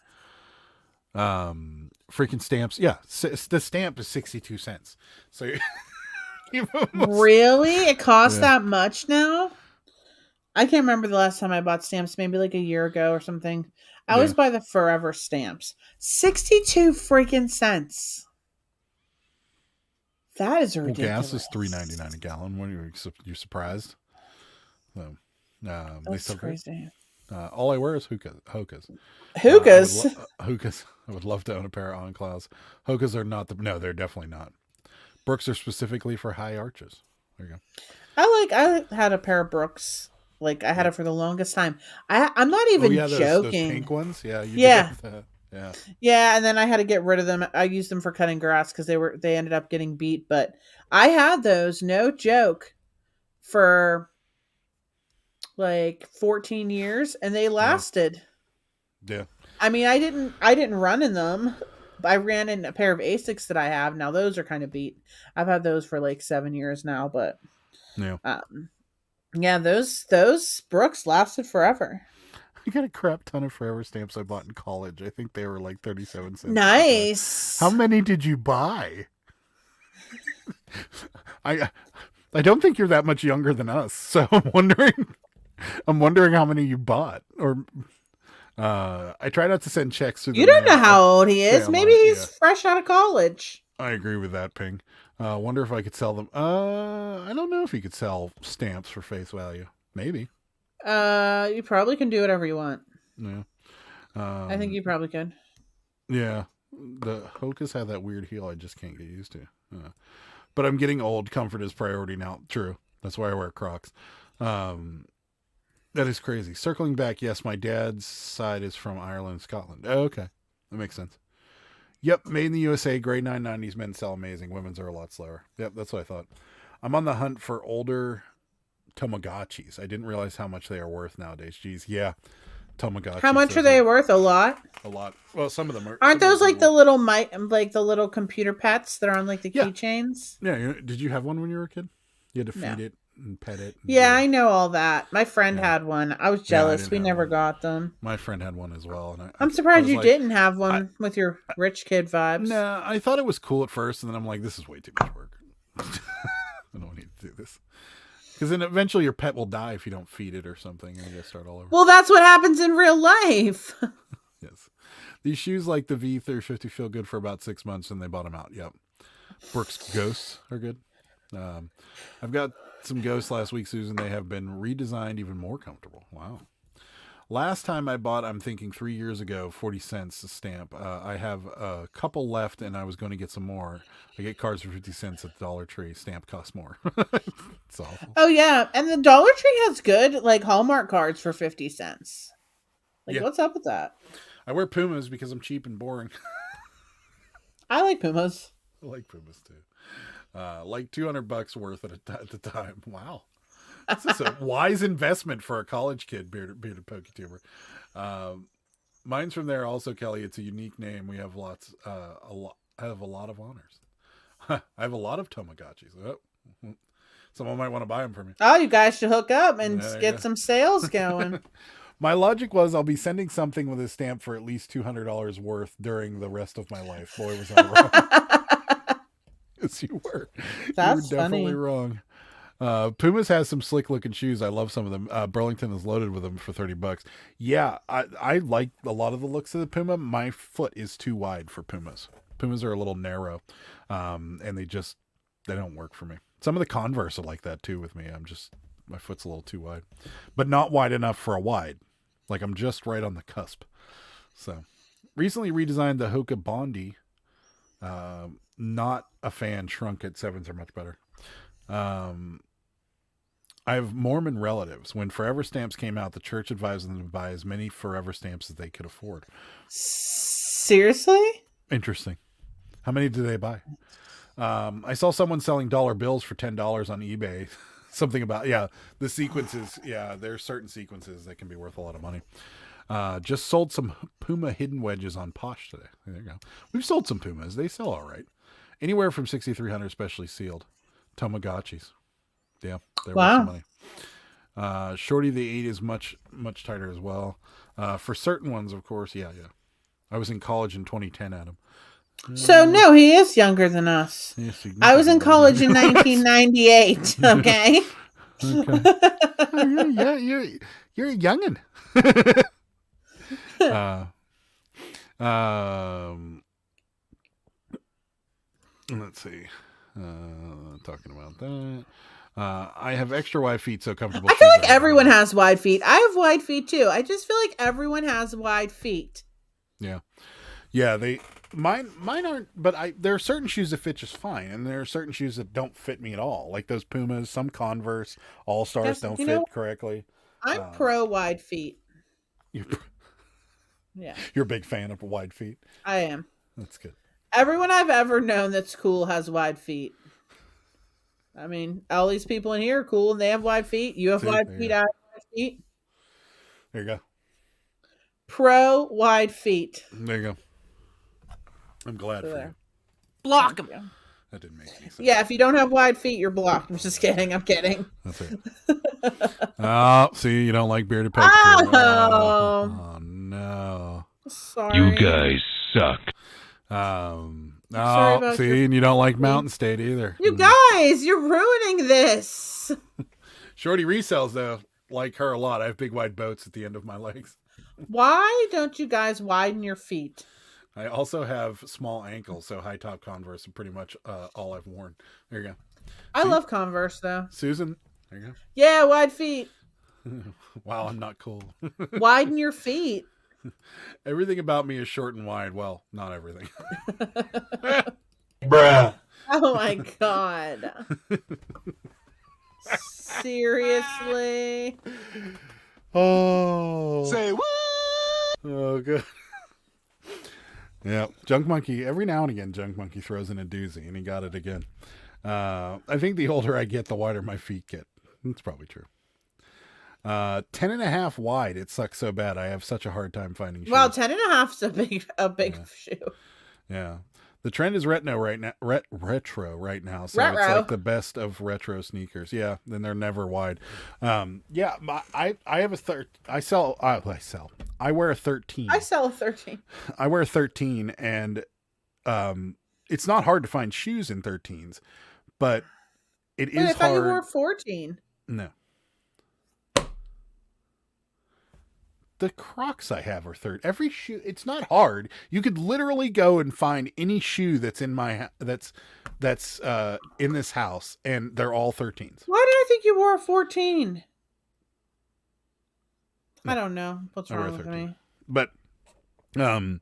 Freaking stamps. Yeah, the stamp is 62 cents. So you almost, Really? It costs that much now? I can't remember the last time I bought stamps. Maybe like a year ago or something. I always buy the Forever stamps. 62 freaking cents. That is ridiculous. gas is $3.99 a gallon. When you're surprised? So, That's crazy. all I wear is Hokas. Hookahs. Hokas. I would love to own a pair of On Clouds. Hokas are not no, they're definitely not. Brooks are specifically for high arches. There you go. I had a pair of Brooks. Like, I had it for the longest time. I'm not even those joking. pink ones. Yeah. Yeah. Yeah, and then I had to get rid of them. I used them for cutting grass because they ended up getting beat. But I had those, no joke, for like 14 years, and they lasted. Yeah. I mean, I didn't run in them. I ran in a pair of Asics that I have now. Those are kind of beat. I've had those for like 7 years now, but yeah, those Brooks lasted forever. I got a crap ton of Forever stamps I bought in college. I think they were like 37 cents. Nice. How many did you buy? I don't think you're that much younger than us, so I'm wondering how many you bought. Or I try not to send checks through. You don't know how old he is. Maybe he's fresh out of college. I agree with that, Ping. Wonder if I could sell them. I don't know if you could sell stamps for face value. Maybe. You probably can do whatever you want. Yeah. I think you probably could. Yeah. The Hokas have that weird heel I just can't get used to. But I'm getting old. Comfort is priority now. True. That's why I wear Crocs. That is crazy. Circling back, yes, my dad's side is from Ireland and Scotland. Oh, okay. That makes sense. Yep, made in the USA, grade 990s. Men sell amazing. Women's are a lot slower. Yep, that's what I thought. I'm on the hunt for older Tamagotchis. I didn't realize how much they are worth nowadays. Jeez, yeah. Tamagotchis. How much are they worth? A lot? A lot. Well, some of them are. Aren't those like the little computer pets that are on like the keychains? Yeah. Did you have one when you were a kid? You had to feed it and pet it. Yeah, I know all that. My friend Yeah. had one. I was Yeah, I jealous. didn't We have never one. got them. My friend had one as well, and I'm I surprised was you like, didn't have one with your rich kid vibes. Nah, I thought it was cool at first, and then I'm like, this is way too much work. I don't need to do this. Because then eventually your pet will die if you don't feed it or something, and you gotta start all over. Well, that's what happens in real life. Yes. These shoes like the V350 feel good for about 6 months, and they bought them out. Yep. Brooks Ghosts are good. I've got some Ghosts last week, Susan. They have been redesigned even more comfortable. Wow. Last time I bought, I'm thinking 3 years ago, 40 cents a stamp. I have a couple left, and I was going to get some more. I get cards for 50 cents at the Dollar Tree. Stamp costs more. It's awful. Oh yeah, and the Dollar Tree has good like Hallmark cards for 50 cents. Like, Yeah. what's up with that? I wear Pumas because I'm cheap and boring. I like Pumas. I like Pumas too. Like $200 worth at the time. Wow. This is a wise investment for a college kid, bearded PokeTuber. Mine's from there also, Kelly. It's a unique name. We have I have a lot of honors. I have a lot of Tamagotchis. Oh, someone might want to buy them for me. Oh, you guys should hook up and There you get go. some sales going. My logic was I'll be sending something with a stamp for at least $200 worth during the rest of my life. Boy, was I wrong. Yes, you were. That's you were definitely funny. wrong. Pumas has some slick looking shoes. I love some of them. Burlington is loaded with them for $30. Yeah, I like a lot of the looks of the Puma. My foot is too wide for Pumas. Pumas are a little narrow, and they don't work for me. Some of the Converse are like that too with me. My foot's a little too wide, but not wide enough for a wide. Like I'm just right on the cusp. So, recently redesigned the Hoka Bondi. Not a fan. Shrunk it. Sevens are much better. I have Mormon relatives. When Forever Stamps came out, the church advised them to buy as many Forever Stamps as they could afford. Seriously? Interesting. How many did they buy? I saw someone selling dollar bills for $10 on eBay. Something about, the sequences. Yeah, there's certain sequences that can be worth a lot of money. Just sold some Puma hidden wedges on Posh today. There you go. We've sold some Pumas. They sell all right. Anywhere from 6,300, specially sealed. Tamagotchis. Yeah, they're worth some money. Shorty the 8 is much tighter as well. For certain ones, of course, yeah. I was in college in 2010, Adam. So no, he is younger than us. Yes, I was in college in 1998. Okay. Okay. Oh, you're a youngin. Let's see. Talking about that. I have extra wide feet, so comfortable. I feel shoes like are everyone better. has wide feet. I have wide feet too. I just feel like everyone has wide feet. Yeah. Mine aren't. But there are certain shoes that fit just fine, and there are certain shoes that don't fit me at all. Like those Pumas, some Converse All Stars Yes, don't you fit know, correctly. I'm pro wide feet. You're Yeah, a big fan of wide feet. I am. That's good. Everyone I've ever known that's cool has wide feet. I mean, all these people in here are cool and they have wide feet. You have See, wide there feet. you go. I have wide feet. There you go. Pro wide feet. There you go. I'm glad for you. Block them. That didn't make any sense. Yeah, if you don't have wide feet, you're blocked. I'm just kidding. I'm kidding. That's it. Oh, see, you don't like bearded PokeTuber. Oh. Oh, no. Sorry. You guys suck. sorry Oh, about see, your- and you don't like Mountain State either. You guys, you're ruining this. Shorty resells, though, like her a lot. I have big wide boats at the end of my legs. Why don't you guys widen your feet? I also have small ankles, so high top Converse are pretty much all I've worn. There you go. I See? love Converse though. Susan, there you Yeah, wide feet. go. Wow, I'm not cool. Widen your feet. Everything about me is short and wide. Well, not everything. Bruh. Oh my god. Seriously? Oh. Say what? Oh, good. Yeah, Junk Monkey. Every now and again, Junk Monkey throws in a doozy, and he got it again. I think the older I get, the wider my feet get. That's probably true. 10.5 wide. It sucks so bad. I have such a hard time finding shoes. Well, 10 and a half is a big shoe. Yeah. The trend is retro right now. Retro right now. So Retro. it's like the best of retro sneakers. Yeah, and they're never wide. Yeah, I have a I wear a 13. I sell a 13. I wear a 13, and it's not hard to find shoes in 13s, but it is I thought hard. you wore 14. No. The Crocs I have are every shoe. It's not hard. You could literally go and find any shoe that's in that's in this house, and they're all 13s. Why did I think you wore a 14? I don't know what's I wear wrong with 13. me. But 13s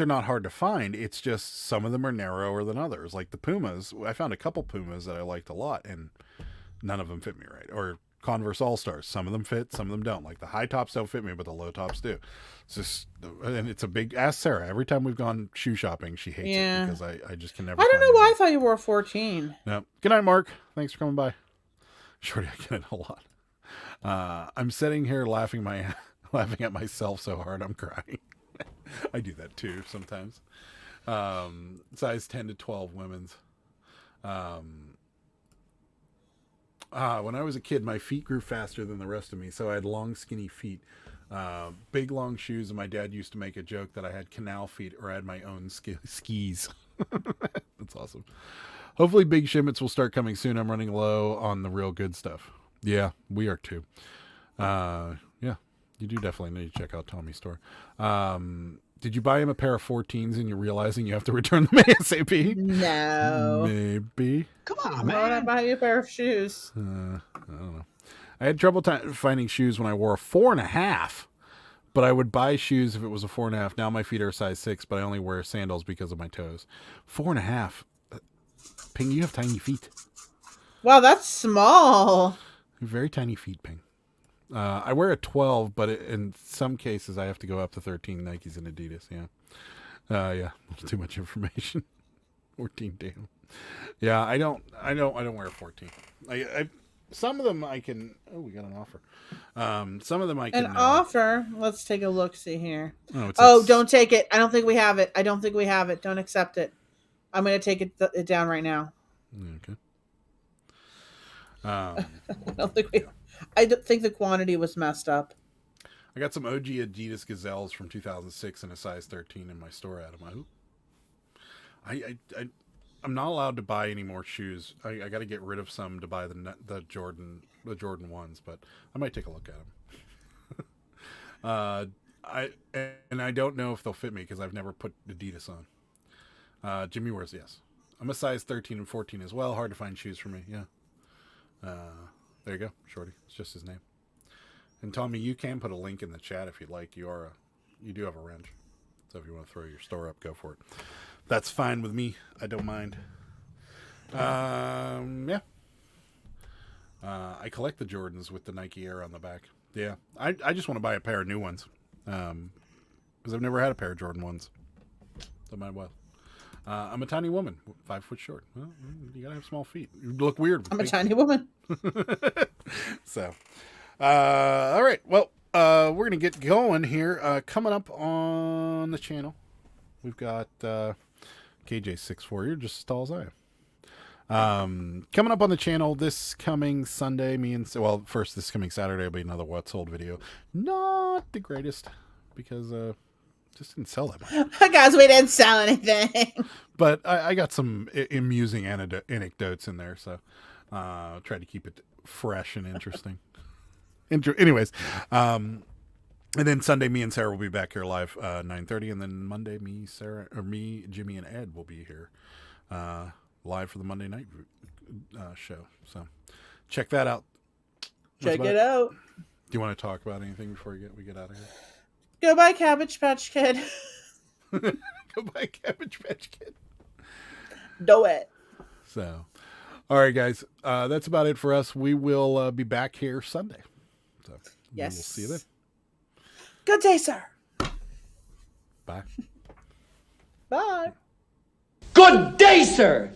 are not hard to find. It's just some of them are narrower than others. Like the Pumas, I found a couple Pumas that I liked a lot, and none of them fit me right. Or Converse All-Stars. Some of them fit, some of them don't. Like the high tops don't fit me, but the low tops do. It's just, and it's a big, ask Sarah. Every time we've gone shoe shopping, she hates it because I just can never. I don't find know why I anything. thought you wore a 14. No. Good night, Mark. Thanks for coming by. Shorty, I get it a lot. I'm sitting here laughing at myself so hard I'm crying. I do that too sometimes. Size 10 to 12 women's. When I was a kid, my feet grew faster than the rest of me, so I had long, skinny feet. Big, long shoes, and my dad used to make a joke that I had canal feet or I had my own skis. That's awesome. Hopefully big shipments will start coming soon. I'm running low on the real good stuff. Yeah, we are too. Yeah, you do definitely need to check out Tommy's store. Did you buy him a pair of 14s and you're realizing you have to return them ASAP? No. Maybe. Come on, Why would I man. buy you a pair of shoes? I don't know. I had trouble finding shoes when I wore a 4.5, but I would buy shoes if it was a 4.5. Now my feet are a size 6, but I only wear sandals because of my toes. 4.5. Ping, you have tiny feet. Wow, that's small. Very tiny feet, Ping. I wear a 12, but in some cases I have to go up to 13. Nikes and Adidas. Yeah. Yeah. A little too much information. 14, damn. Yeah, I don't wear a 14. I some of them I can. Oh, we got an offer. Some of them I can. An offer. Let's take a look. See here. Oh, Don't take it. I don't think we have it. Don't accept it. I'm going to take it down right now. Okay. I don't think the quantity was messed up. I got some OG Adidas Gazelles from 2006 in a size 13 in my store, Adam. I'm not allowed to buy any more shoes. I got to get rid of some to buy the Jordan ones, but I might take a look at them. I don't know if they'll fit me because I've never put Adidas on. Jimmy wears, yes. I'm a size 13 and 14 as well. Hard to find shoes for me. Yeah. There you go, Shorty. It's just his name. And Tommy, you can put a link in the chat if you'd like. You do have a wrench, so if you want to throw your store up, go for it. That's fine with me. I don't mind. Yeah. I collect the Jordans with the Nike Air on the back. Yeah. I just want to buy a pair of new ones. Because I've never had a pair of Jordan ones. So might well. I'm a tiny woman, 5 foot short. Well, you gotta have small feet. You look weird. I'm a tiny woman. So, all right. Well, we're gonna get going here. Coming up on the channel, we've got KJ64. You're just as tall as I am. Coming up on the channel this coming Sunday, this coming Saturday will be another What's Sold video. Not the greatest because just didn't sell that much. Guys, we didn't sell anything. But I got some amusing anecdotes in there, so tried to keep it fresh and interesting. Anyways, and then Sunday, me and Sarah will be back here live 9:30, and then Monday, me, Jimmy, and Ed will be here live for the Monday night show. So check that out. Check it out. Do you want to talk about anything before we get out of here? Go buy Cabbage Patch Kid. Go buy Cabbage Patch Kid. Do it. So, all right, guys, that's about it for us. We will be back here Sunday. So, Yes. We'll see you then. Good day, sir. Bye. Bye. Good day, sir!